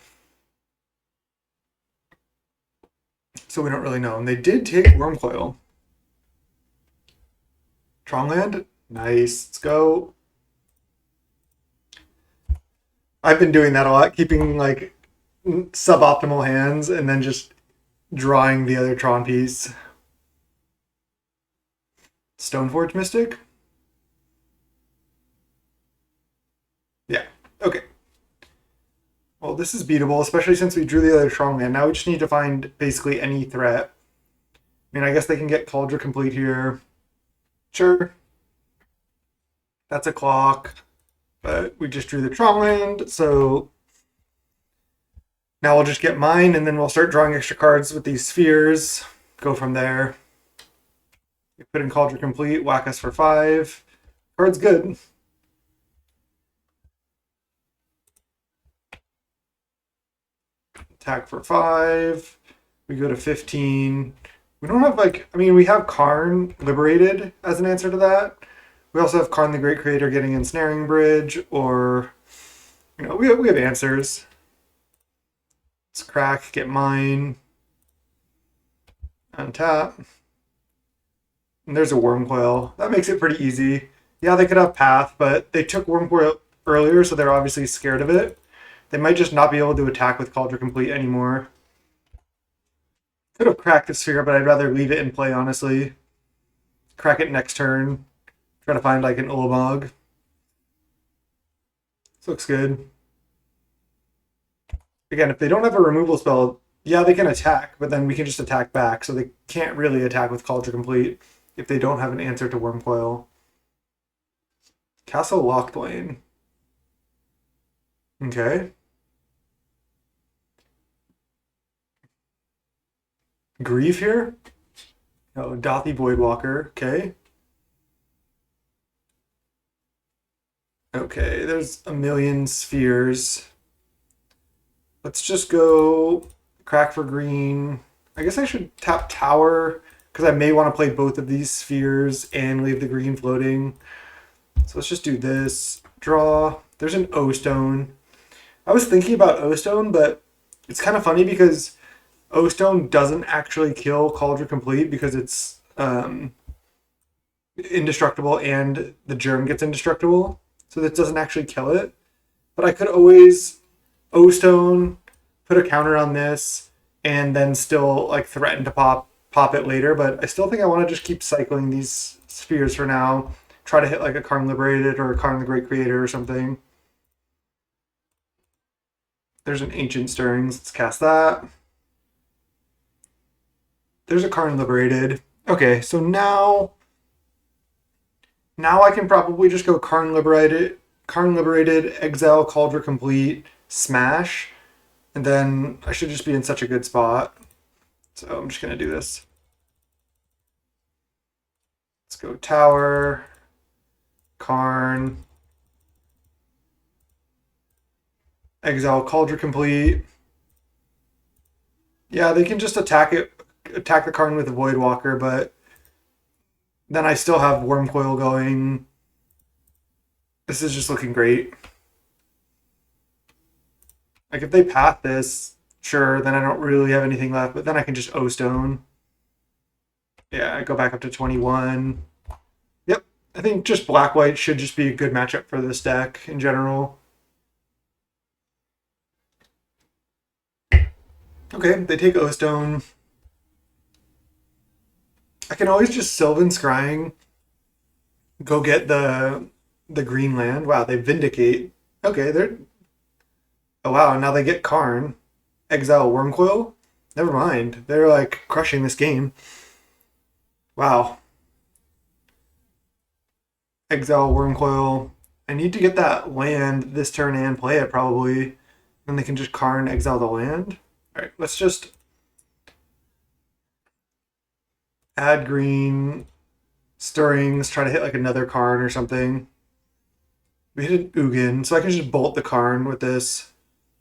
A: we don't really know. And they did take Wormcoil. Tronland? Nice. Let's go. I've been doing that a lot, keeping like suboptimal hands and then just drawing the other Tron piece. Stoneforge Mystic? Yeah, okay. Well, this is beatable, especially since we drew the other Tron land. Now we just need to find basically any threat. I mean, I guess they can get Cauldron Complete here. Sure. That's a clock. But we just drew the Tron land, so now we'll just get mine, and then we'll start drawing extra cards with these spheres. Go from there. We put in Cauldron Complete, whack us for 5. Card's good. Attack for 5. We go to 15. We don't have like, I mean, we have Karn Liberated as an answer to that. We also have Karn the Great Creator getting Ensnaring Bridge, or, you know, we have answers. Let's crack, get mine. Untap. And there's a Wormcoil. That makes it pretty easy. Yeah, they could have Path, but they took Wormcoil earlier, so they're obviously scared of it. They might just not be able to attack with Cauldron Complete anymore. Could have cracked the sphere, but I'd rather leave it in play, honestly. Crack it next turn. Try to find like an Ulamog. This looks good. Again, if they don't have a removal spell, yeah, they can attack, but then we can just attack back, so they can't really attack with Cauldron Complete if they don't have an answer to Wormcoil. Castle Lockthwain. Okay. Grieve here? Oh, Dothy Voidwalker. Okay. Okay, there's a million spheres. Let's just go crack for green. I guess I should tap Tower, because I may want to play both of these spheres and leave the green floating. So let's just do this. Draw. There's an O-Stone. I was thinking about O-Stone, but it's kind of funny because O-Stone doesn't actually kill Cauldron Complete because it's indestructible and the germ gets indestructible. So that doesn't actually kill it. But I could always O-Stone, put a counter on this, and then still like threaten to pop it later. But I still think I want to just keep cycling these spheres for now. Try to hit like a Karn Liberated or a Karn the Great Creator or something. There's an Ancient Stirrings. Let's cast that. There's a Karn Liberated. Okay, so now I can probably just go Karn Liberated, Exile, Cauldron Complete, Smash, and then I should just be in such a good spot. So I'm just gonna do this. Let's go Tower, Karn, Exile, Cauldron Complete. Yeah, they can just attack the Karn with the Voidwalker, but then I still have Wormcoil going. This is just looking great. Like if they path this, sure, then I don't really have anything left, but then I can just O-Stone. Yeah, I go back up to 21. Yep, I think just Black-White should just be a good matchup for this deck in general. Okay, they take O-Stone. I can always just Sylvan Scrying, go get the green land. Wow, they Vindicate. Okay, they're... Oh wow, now they get Karn. Exile Wormcoil? Never mind. They're like crushing this game. Wow. Exile Wormcoil. I need to get that land this turn and play it probably. Then they can just Karn exile the land. Alright, let's just add green, Stirrings, try to hit like another Karn or something. We hit an Ugin, so I can just bolt the Karn with this.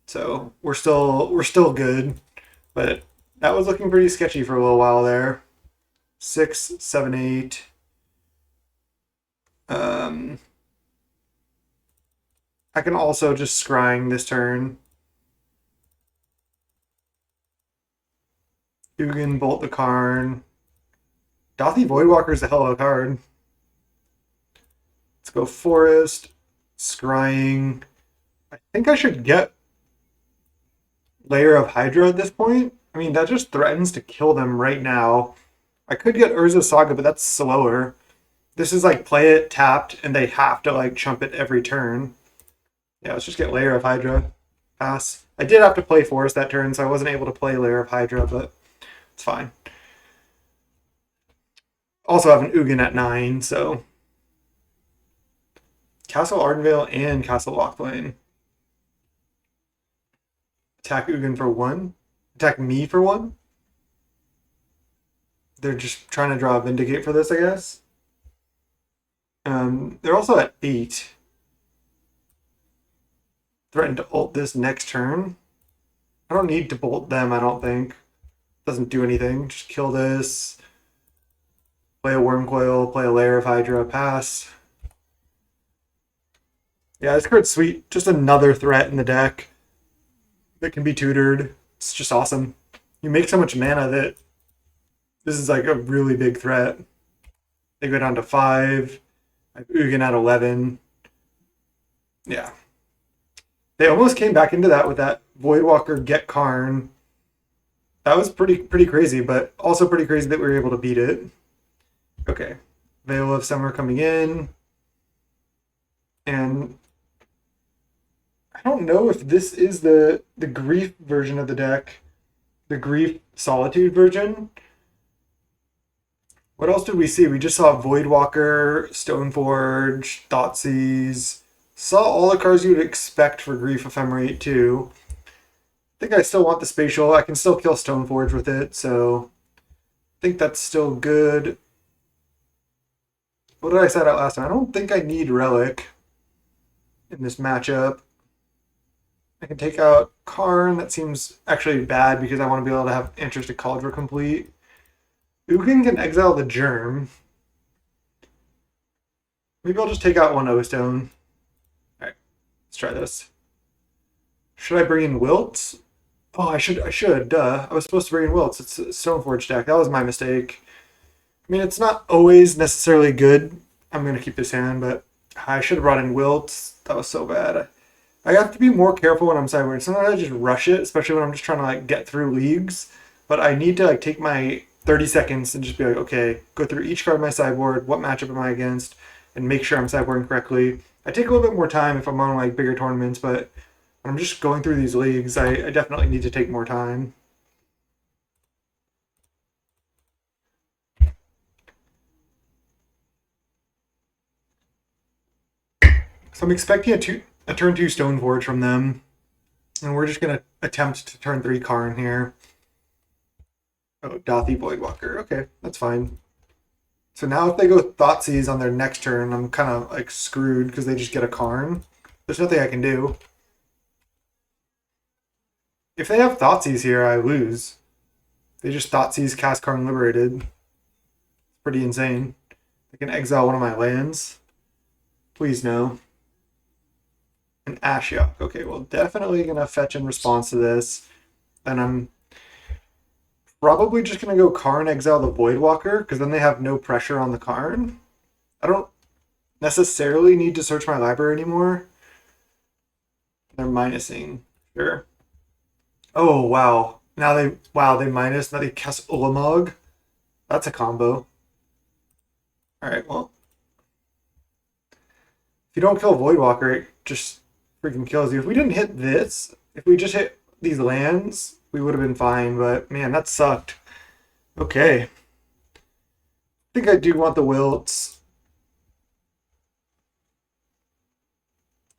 A: So we're still good, but that was looking pretty sketchy for a little while there. 6, 7, 8. I can also just scrying this turn. Ugin, bolt the Karn. Dothy Voidwalker is a hell of a card. Let's go Forest, scrying. I think I should get Layer of Hydra at this point. I mean, that just threatens to kill them right now. I could get URZA Saga, but that's slower. This is like play it tapped, and they have to like chump it every turn. Yeah, let's just get Layer of Hydra. Pass. I did have to play Forest that turn, so I wasn't able to play Layer of Hydra, but it's fine. Also have an Ugin at 9, so... Castle Ardenvale and Castle Lochplain. Attack Ugin for 1. Attack me for 1. They're just trying to draw a Vindicate for this, I guess. They're also at 8. Threaten to ult this next turn. I don't need to bolt them, I don't think. Doesn't do anything. Just kill this. Play a Wormcoil, play a Layer of Hydra, pass. Yeah, this card's sweet. Just another threat in the deck that can be tutored. It's just awesome. You make so much mana that this is like a really big threat. They go down to 5. I have Ugin at 11. Yeah. They almost came back into that with that Voidwalker get Karn. That was pretty crazy, but also pretty crazy that we were able to beat it. Okay. Veil of Summer coming in. And I don't know if this is the Grief version of the deck. The Grief Solitude version. What else did we see? We just saw Voidwalker, Stoneforge, Thoughtseize. Saw all the cards you would expect for Grief Ephemerate too. I think I still want the Spatial. I can still kill Stoneforge with it, so I think that's still good. What did I set out last time? I don't think I need Relic in this matchup. I can take out Karn. That seems actually bad because I want to be able to have Interest to Cauldron Complete. Ugin can exile the Germ. Maybe I'll just take out one O-Stone. Alright, let's try this. Should I bring in Wilt? Oh, I should, duh. I was supposed to bring in Wilts. It's a Stoneforge deck. That was my mistake. I mean, it's not always necessarily good. I'm gonna keep this hand, but I should have brought in Wilts. That was so bad. I have to be more careful when I'm sideboarding. Sometimes I just rush it, especially when I'm just trying to like get through leagues. But I need to like take my 30 seconds and just be like, okay, go through each card of my sideboard. What matchup am I against? And make sure I'm sideboarding correctly. I take a little bit more time if I'm on like bigger tournaments, but when I'm just going through these leagues, I definitely need to take more time. So I'm expecting a turn 2 Stoneforge from them. And we're just going to attempt to turn 3 Karn here. Oh, Dothy Voidwalker. Okay, that's fine. So now if they go Thoughtseize on their next turn, I'm kind of like screwed because they just get a Karn. There's nothing I can do. If they have Thoughtseize here, I lose. They just Thoughtseize cast Karn Liberated. It's pretty insane. I can exile one of my lands. Please no. An Ashiok. Okay, well, definitely going to fetch in response to this. And I'm probably just going to go Karn exile the Voidwalker, because then they have no pressure on the Karn. I don't necessarily need to search my library anymore. They're minusing. Sure. Oh, wow. Now they minus. Now they cast Ulamog. That's a combo. Alright, well. If you don't kill Voidwalker, it just freaking kills you. If we didn't hit this, if we just hit these lands, we would have been fine, but man, that sucked. Okay. I think I do want the Wilts.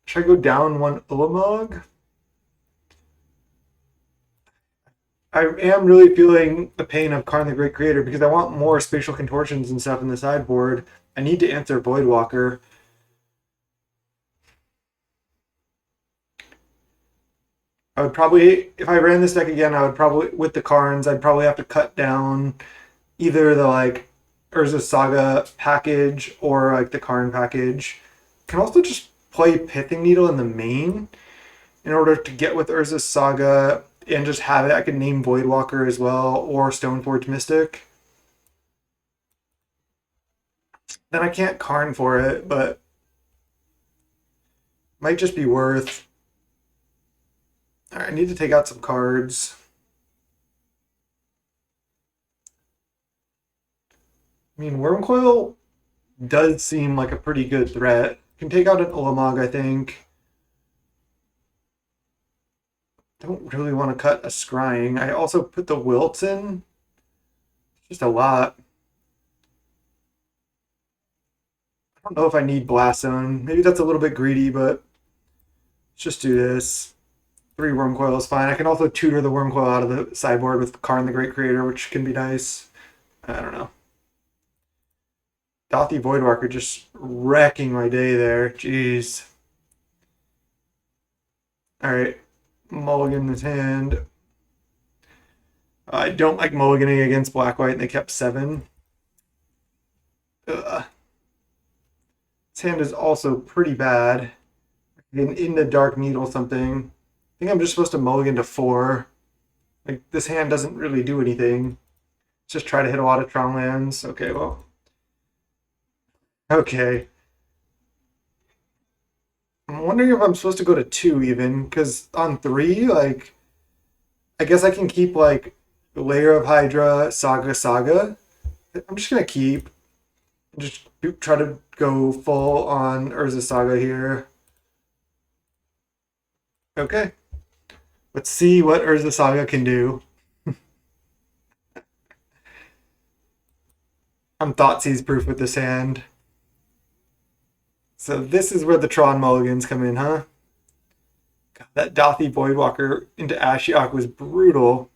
A: Should I go down one Ulamog? I am really feeling the pain of Karn the Great Creator because I want more spatial contortions and stuff in the sideboard. I need to answer Voidwalker. I would probably, if I ran this deck again, I would probably, with the Karns, I'd probably have to cut down either the like URZA Saga package or like the Karn package. Can also just play Pithing Needle in the main in order to get with URZA Saga and just have it. I could name Voidwalker as well or Stoneforge Mystic. Then I can't Karn for it, but might just be worth. All right, I need to take out some cards. I mean, Wormcoil does seem like a pretty good threat. Can take out an Ulamog, I think. Don't really want to cut a Scrying. I also put the Wilts in. Just a lot. I don't know if I need Blast Zone. Maybe that's a little bit greedy, but let's just do this. 3 Wormcoil is fine. I can also tutor the Wormcoil out of the sideboard with Karn the Great Creator, which can be nice. I don't know. Dothy Voidwalker just wrecking my day there. Jeez. Alright. Mulligan his hand. I don't like mulliganing against Black-White, and they kept 7. Ugh. This hand is also pretty bad. In the Dark Needle something. I think I'm just supposed to mulligan to 4. Like, this hand doesn't really do anything. Just try to hit a lot of Tron lands. Okay, well. Okay. I'm wondering if I'm supposed to go to 2 even, because on 3, like, I guess I can keep, like, Layer of Hydra, Saga. I'm just going to keep. Just try to go full on URZA Saga here. Okay. Let's see what URZA Saga can do. I'm Thoughtseize proof with this hand. So this is where the Tron mulligans come in, huh? God, that Dothy Voidwalker into Ashiok was brutal.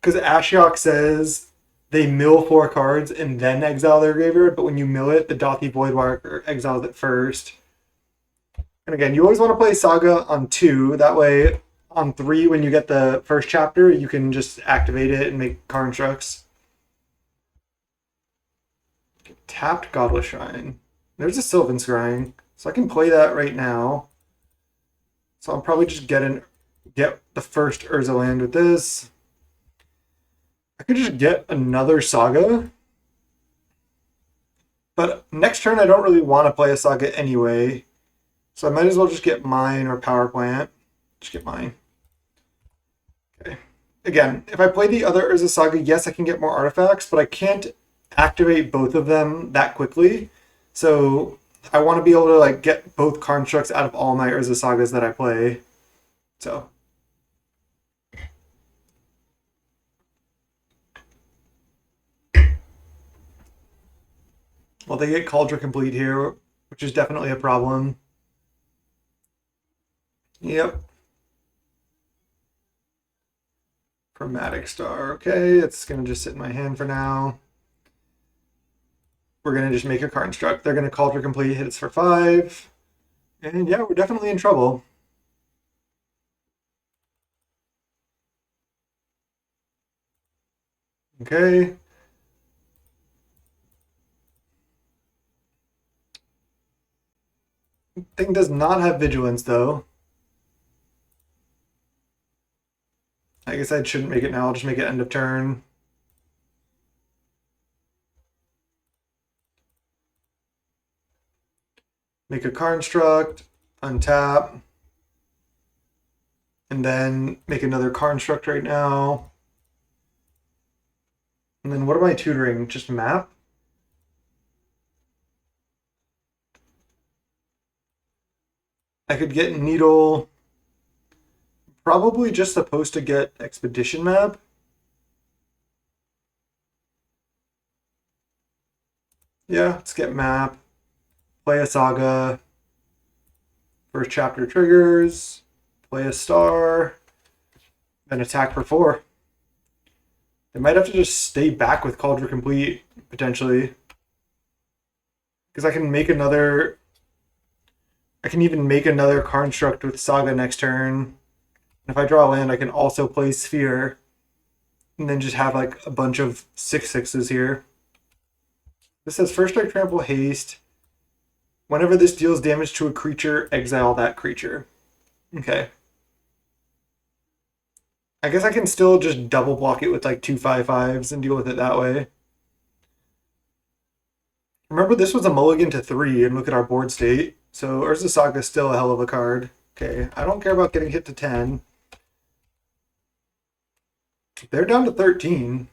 A: Because Ashiok says they mill 4 cards and then exile their graveyard, but when you mill it, the Dothy Voidwalker exiles it first. And again, you always want to play Saga on 2. That way, on 3, when you get the first chapter, you can just activate it and make Karn Structs. Tapped Godless Shrine. There's a Sylvan Scrying, so I can play that right now. So I'll probably just get the first URZA land with this. I could just get another Saga. But next turn I don't really want to play a Saga anyway. So I might as well just get mine or Power Plant. Just get mine. Okay. Again, if I play the other URZA Saga, yes, I can get more artifacts, but I can't activate both of them that quickly. So I want to be able to like get both constructs out of all my URZA Sagas that I play. So well, they get Cauldron Complete here, which is definitely a problem. Yep. Chromatic Star. Okay, it's going to just sit in my hand for now. We're going to just make a construct. They're going to Cauldron Complete, hit us for 5. And yeah, we're definitely in trouble. Okay. Thing does not have Vigilance, though. I guess I shouldn't make it now. I'll just make it end of turn. Make a construct, untap, and then make another construct right now. And then what am I tutoring? Just map? I could get Needle. Probably just supposed to get Expedition map. Yeah, let's get map. Play a Saga. First chapter triggers. Play a star. Then attack for 4. They might have to just stay back with Cauldron Complete, potentially. Because I can make another... I can even make another construct with Saga next turn. If I draw a land, I can also play Sphere. And then just have like a bunch of 6/6s here. This says First Strike, Trample, Haste. Whenever this deals damage to a creature, exile that creature. Okay. I guess I can still just double block it with like 2 5/5s and deal with it that way. Remember, this was a mulligan to 3, and look at our board state. So Urza Saga is still a hell of a card. Okay, I don't care about getting hit to 10. They're down to 13.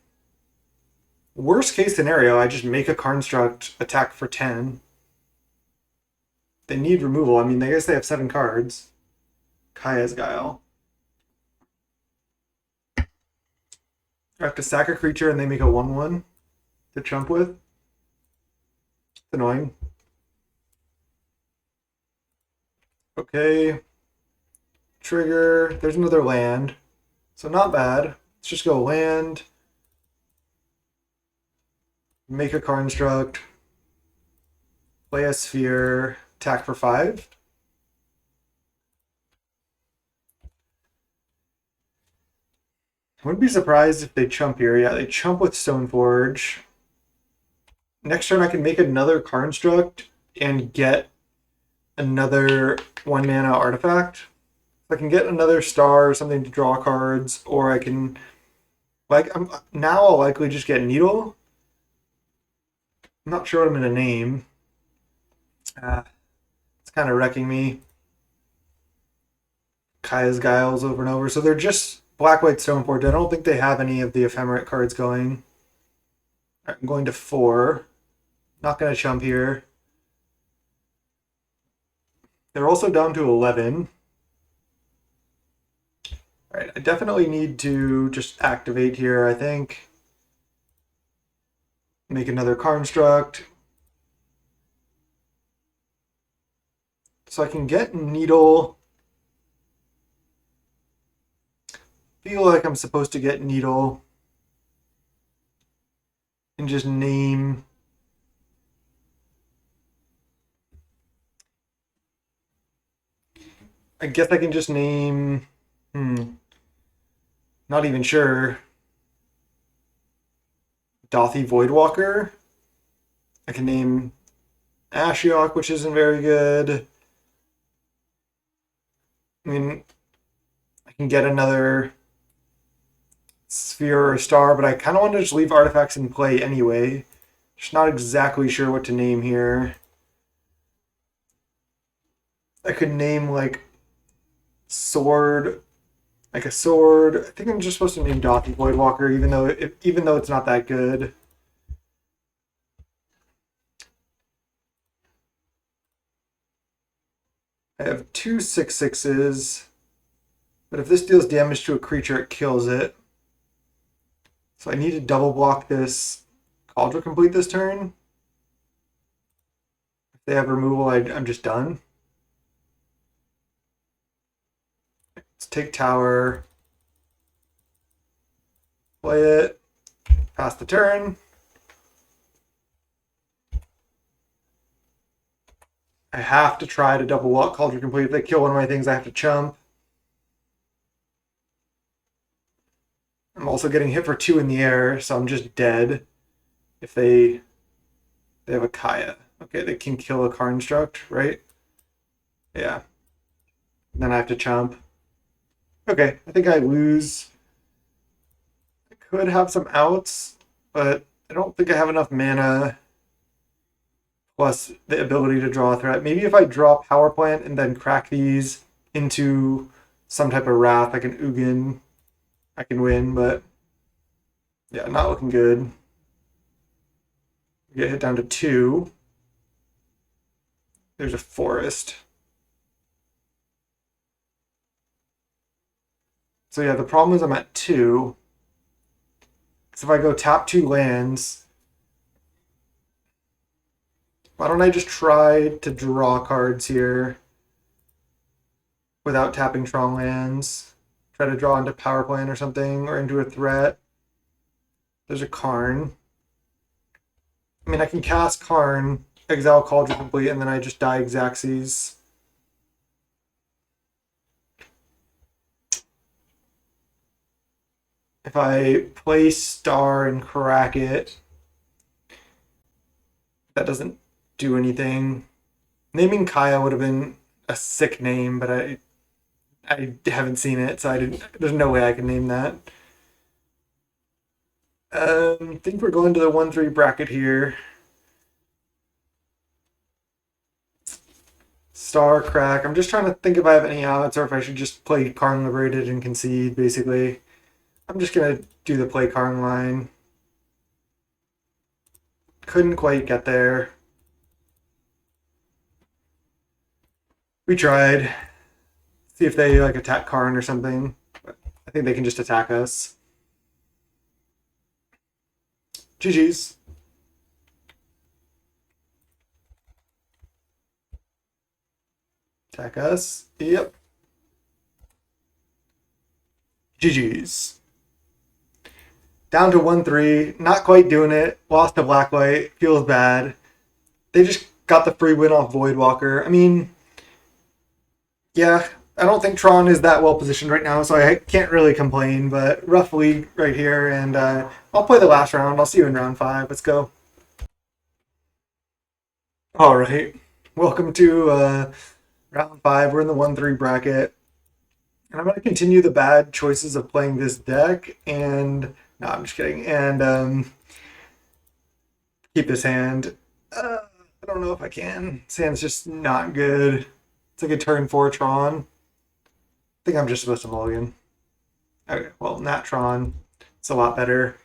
A: Worst case scenario, I just make a construct, attack for 10. They need removal. I mean, I guess they have 7 cards. Kaya's Guile. I have to sack a creature and they make a 1/1 to chump with. It's annoying. Okay. Trigger. There's another land. So not bad. Let's just go land. Make a construct. Play a sphere. Attack for 5. I wouldn't be surprised if they chump here. Yeah, they chump with Stoneforge. Next turn I can make another construct and get another 1-mana artifact. I can get another star or something to draw cards, or I can now I'll likely just get Needle. I'm not sure what I'm gonna name. It's kind of wrecking me. Kaya's Guiles over and over. So they're just Black-White Stoneforge. I don't think they have any of the Ephemerate cards going. I'm going to 4. Not going to chump here. They're also down to 11. All right, I definitely need to just activate here, I think. Make another construct. So I can get Needle. Feel like I'm supposed to get Needle. And just name... I guess I can just name... Not even sure. Dothy Voidwalker. I can name Ashiok, which isn't very good. I mean, I can get another sphere or star, but I kind of want to just leave artifacts in play anyway. Just not exactly sure what to name here. I could name like sword, like a sword. I think I'm just supposed to name Dothy Voidwalker, even though it's not that good. I have two 6/6s, but if this deals damage to a creature, it kills it. So I need to double block this Cauldron Complete this turn. If they have removal, I'm just done. Let's take tower, play it, pass the turn. I have to try to double block Cauldron Complete. If they kill one of my things, I have to chump. I'm also getting hit for 2 in the air, so I'm just dead. If they have a Kaya. Okay, they can kill a Karnstruct, right? Yeah. Then I have to chump. Okay, I think I lose. I could have some outs, but I don't think I have enough mana plus the ability to draw a threat. Maybe if I draw Power Plant and then crack these into some type of Wrath, like an Ugin, I can win, but yeah, not looking good. We get hit down to 2. There's a forest. So yeah, the problem is I'm at 2. Because if I go tap 2 lands, why don't I just try to draw cards here without tapping Tron lands? Try to draw into Power Plant or something, or into a threat. There's a Karn. I mean, I can cast Karn, exile Cauldron Complete, and then I just die Xaxes. If I play Star and crack it, that doesn't do anything. Naming Kaya would have been a sick name, but I haven't seen it, so there's no way I can name that. I think we're going to the 1-3 bracket here. Star crack. I'm just trying to think if I have any outs or if I should just play Karn Liberated and concede, basically. I'm just going to do the play Karn line. Couldn't quite get there. We tried. See if they like attack Karn or something. But I think they can just attack us. GG's. Attack us. Yep. GG's. Down to 1-3. Not quite doing it. Lost to Black-White. Feels bad. They just got the free win off Voidwalker. I mean, yeah, I don't think Tron is that well positioned right now, so I can't really complain, but rough league right here, and I'll play the last round. I'll see you in round 5. Let's go. All right. Welcome to round 5. We're in the 1-3 bracket. And I'm going to continue the bad choices of playing this deck, and no, I'm just kidding, and keep this hand. I don't know if I can. This hand's just not good. It's like a turn 4 Tron. I think I'm just supposed to mulligan. Okay, well, Nat Tron. It's a lot better.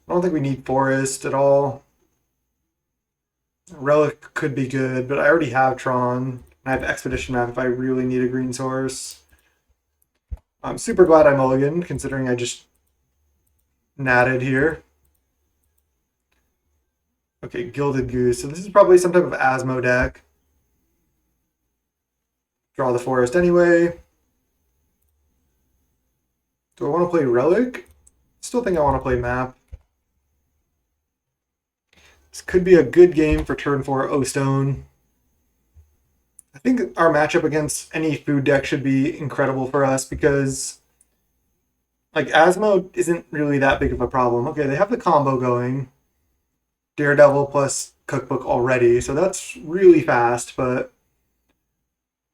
A: I don't think we need Forest at all. Relic could be good, but I already have Tron. I have Expedition Map if I really need a green source. I'm super glad I mulliganed, considering I just natted here. Okay, Gilded Goose. So this is probably some type of Asmo deck. Draw the forest anyway. Do I want to play Relic? Still think I want to play Map. This could be a good game for turn 4 O-Stone. I think our matchup against any food deck should be incredible for us because like Asmo isn't really that big of a problem. Okay, they have the combo going. Daredevil plus Cookbook already, so that's really fast, but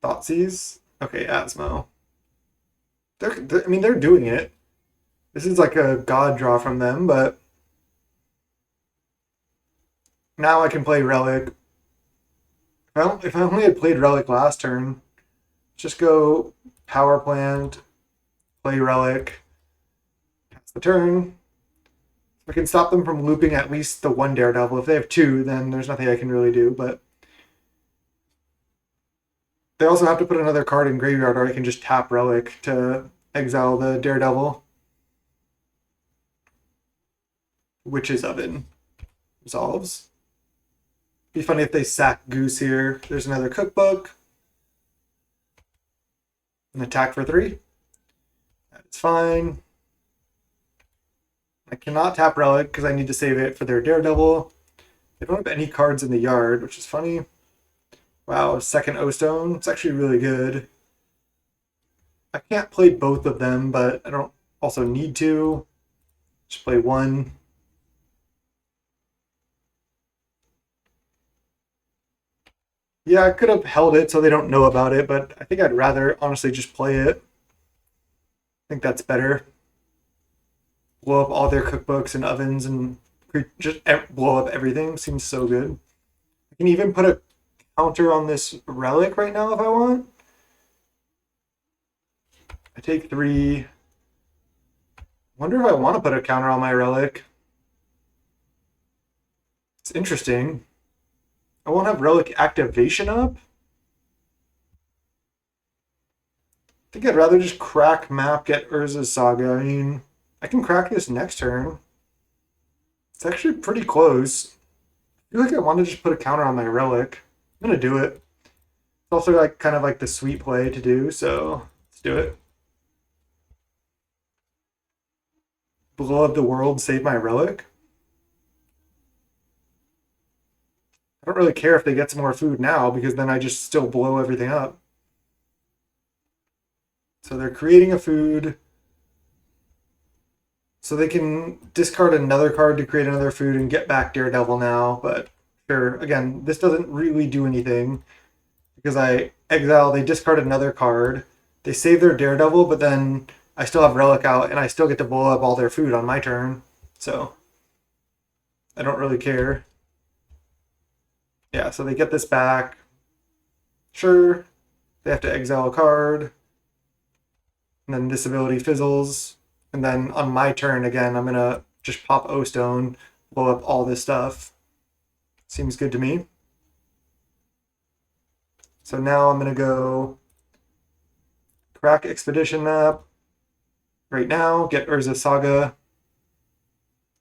A: Thoughtseize. Okay, Asmo. I mean, they're doing it. This is like a god draw from them, but now I can play Relic. If I only had played Relic last turn, just go Power Plant, play Relic, pass the turn. I can stop them from looping at least the one Daredevil. If they have two, then there's nothing I can really do, but they also have to put another card in graveyard, or I can just tap Relic to exile the Daredevil. Witch's Oven resolves. Be funny if they sack Goose here. There's another cookbook. An attack for 3. That's fine. I cannot tap Relic because I need to save it for their Daredevil. They don't have any cards in the yard, which is funny. Wow, second O-Stone. It's actually really good. I can't play both of them, but I don't also need to. Just play one. Yeah, I could have held it so they don't know about it, but I think I'd rather honestly just play it. I think that's better. Blow up all their cookbooks and ovens and just blow up everything. Seems so good. I can even put a counter on this Relic right now if I want. I take 3. Wonder if I want to put a counter on my Relic. It's interesting. I won't have Relic activation up. I think I'd rather just crack map, get URZA's Saga. I mean, I can crack this next turn. It's actually pretty close. I feel like I want to just put a counter on my Relic. I'm gonna do it. It's also like kind of like the sweet play to do, so let's do it. Blow up the world, save my Relic. I don't really care if they get some more food now because then I just still blow everything up. So they're creating a food. So they can discard another card to create another food and get back Daredevil now. But sure, again, this doesn't really do anything because I exile, they discard another card. They save their Daredevil, but then I still have Relic out and I still get to blow up all their food on my turn. So I don't really care. Yeah, so they get this back. Sure, they have to exile a card. And then this ability fizzles. And then on my turn, again, I'm going to just pop O-Stone, blow up all this stuff. Seems good to me. So now I'm going to go crack Expedition Map right now, get URZA Saga.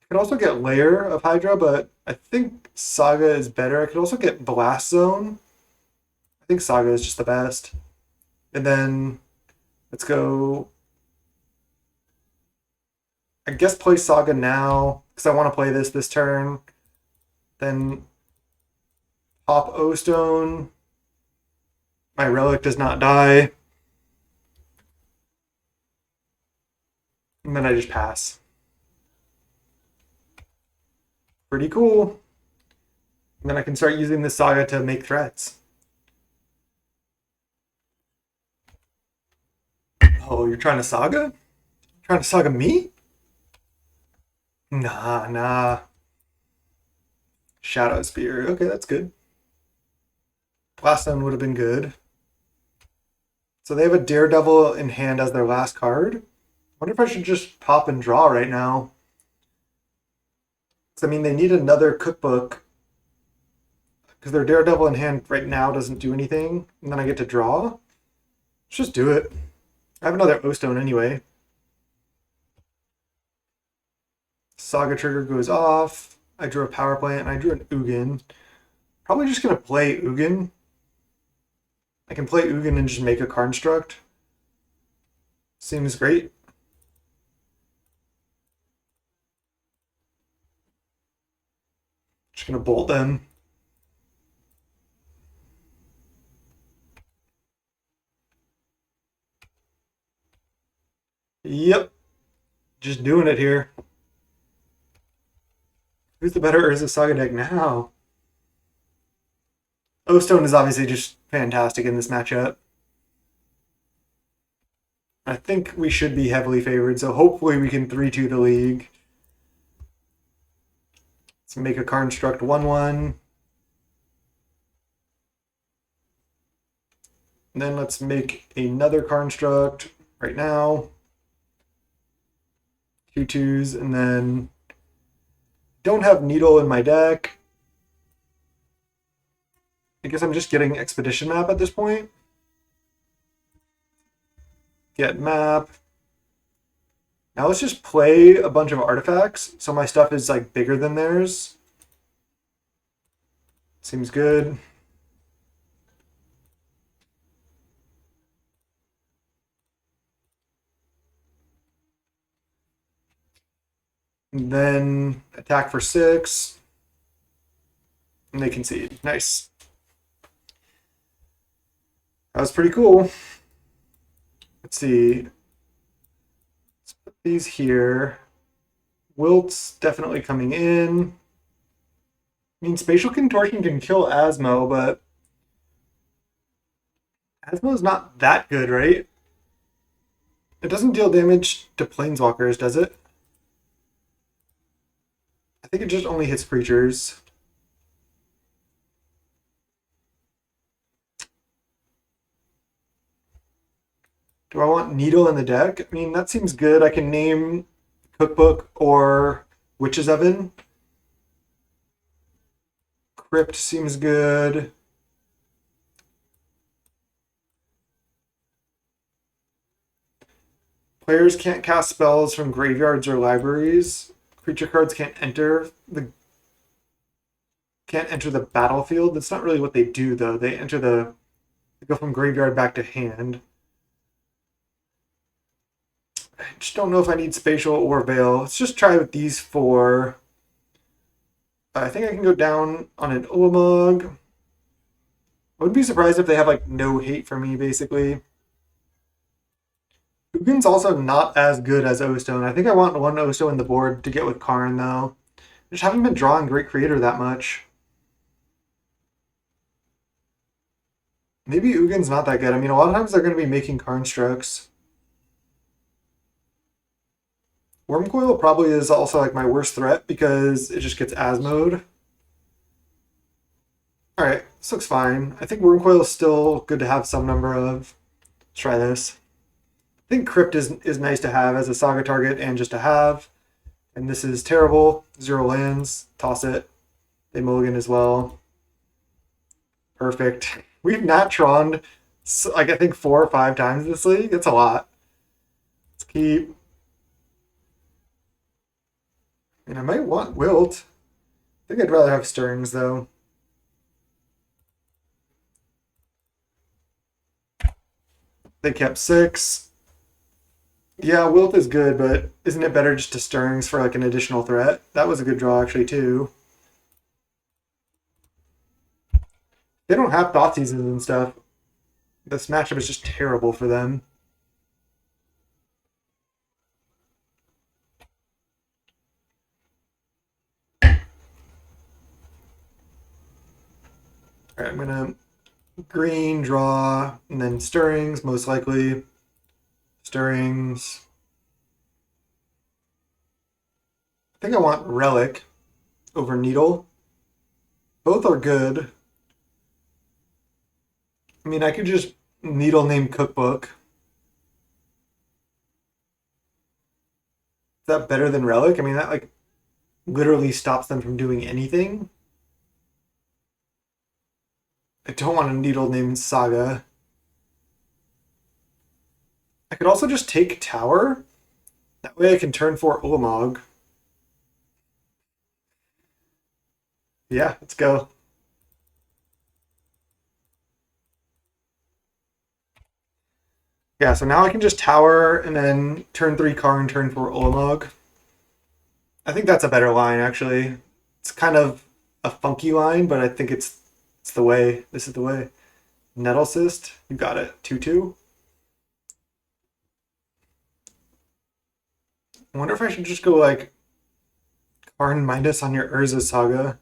A: I could also get Lair of Hydra, but I think Saga is better. I could also get Blast Zone. I think Saga is just the best. And then let's go, I guess, play Saga now because I want to play this turn. Then pop O-Stone. My Relic does not die. And then I just pass. Pretty cool. And then I can start using this Saga to make threats. Oh, you're trying to Saga? Trying to Saga me? Nah. Shadow Spear. Okay, that's good. Blast Zone would have been good. So they have a Daredevil in hand as their last card. I wonder if I should just pop and draw right now. I mean, they need another cookbook because their Daredevil in hand right now doesn't do anything, and then I get to draw. Let's just do it. I have another O-Stone anyway. Saga trigger goes off. I drew a power plant, and I drew an Ugin. Probably just going to play Ugin. I can play Ugin and just make a construct. Seems great. Just going to bolt them. Yep. Just doing it here. Who's the better URZA Saga deck now? O-Stone is obviously just fantastic in this matchup. I think we should be heavily favored, so hopefully we can 3-2 the league. Let's make a construct 1-1. And then let's make another construct right now. 2-2s, and then don't have Needle in my deck. I guess I'm just getting Expedition Map at this point. Get map. Now let's just play a bunch of artifacts, so my stuff is like bigger than theirs. Seems good. And then attack for 6. And they concede. Nice. That was pretty cool. Let's see. Let's put these here. Wilt's definitely coming in. I mean, Spatial Contortion can kill Asmo, but Asmo's not that good, right? It doesn't deal damage to Planeswalkers, does it? I think it just only hits creatures. Do I want Needle in the deck? I mean, that seems good. I can name Cookbook or Witch's Oven. Crypt seems good. Players can't cast spells from graveyards or libraries. Creature cards can't enter the battlefield. That's not really what they do, though. They go from graveyard back to hand. I just don't know if I need Spatial or Veil. Let's just try with these 4. I think I can go down on an Ulamog. I wouldn't be surprised if they have like no hate for me, basically. Ugin's also not as good as O-Stone. I think I want 1 O-Stone in the board to get with Karn, though. I just haven't been drawing Great Creator that much. Maybe Ugin's not that good. I mean, a lot of times they're going to be making Karn strokes. Wormcoil probably is also like my worst threat because it just gets Asmode. Alright, this looks fine. I think Wormcoil is still good to have some number of. Let's try this. I think Crypt is nice to have as a Saga target and just to have. And this is terrible. 0 lands. Toss it. They mulligan as well. Perfect. We've nat Tron'd like I think 4 or 5 times this league. It's a lot. Let's keep. And I might want Wilt. I think I'd rather have Stirrings, though. They kept 6. Yeah, Wilt is good, but isn't it better just to Stirrings for like an additional threat? That was a good draw, actually, too. They don't have Thought Seasons and stuff. This matchup is just terrible for them. Alright, I'm gonna green, draw, and then Stirrings, most likely. Stirrings. I think I want Relic over Needle. Both are good. I mean, I could just Needle name Cookbook. Is that better than Relic? I mean, that like literally stops them from doing anything. I don't want a Needle named Saga. I could also just take Tower. That way I can turn 4 Ulamog. Yeah, let's go. Yeah, so now I can just Tower and then turn 3 Karn, turn 4 Ulamog. I think that's a better line, actually. It's kind of a funky line, but I think it's the way. This is the way. Nettle Cyst, you got it. 2-2. I wonder if I should just go like Karn minus on your URZA Saga.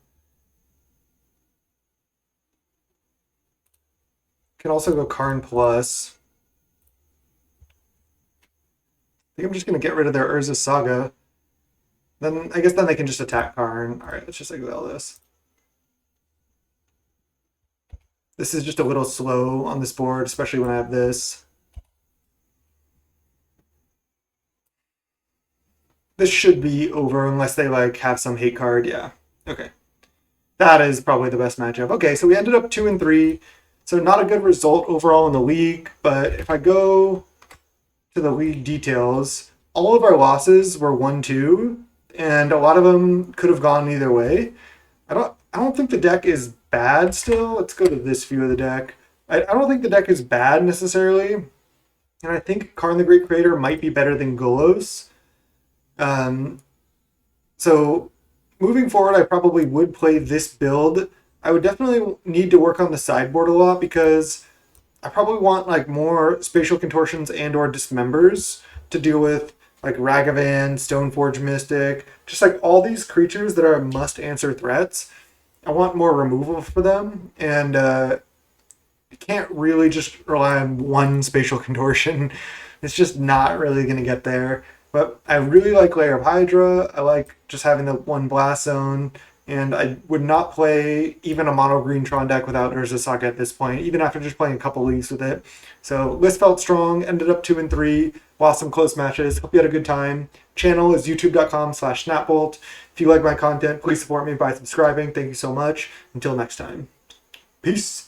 A: Can also go Karn plus. think I'm just going to get rid of their URZA Saga. Then I guess then they can just attack Karn. All right, let's just exile this. This is just a little slow on this board, especially when I have this. This should be over unless they like have some hate card. Yeah. Okay. That is probably the best matchup. Okay, so we ended up 2-3. So not a good result overall in the league, but if I go to the league details, all of our losses were 1-2, and a lot of them could have gone either way. I don't think the deck is bad still. Let's go to this view of the deck. I don't think the deck is bad necessarily. And I think Karn the Great Creator might be better than Golos. So moving forward, I probably would play this build. I would definitely need to work on the sideboard a lot because I probably want like more spatial contortions and or dismembers to deal with, like Ragavan, Stoneforge Mystic, just like all these creatures that are must answer threats. I want more removal for them, and you can't really just rely on one spatial contortion. It's just not really going to get there. But I really like Lair of Hydra. I like just having the one blast zone. And I would not play even a mono green Tron deck without URZA Saga at this point, even after just playing a couple leagues with it. So list felt strong, ended up 2-3, lost some close matches. Hope you had a good time. Channel is youtube.com/snapbolt. If you like my content, please support me by subscribing. Thank you so much. Until next time. Peace.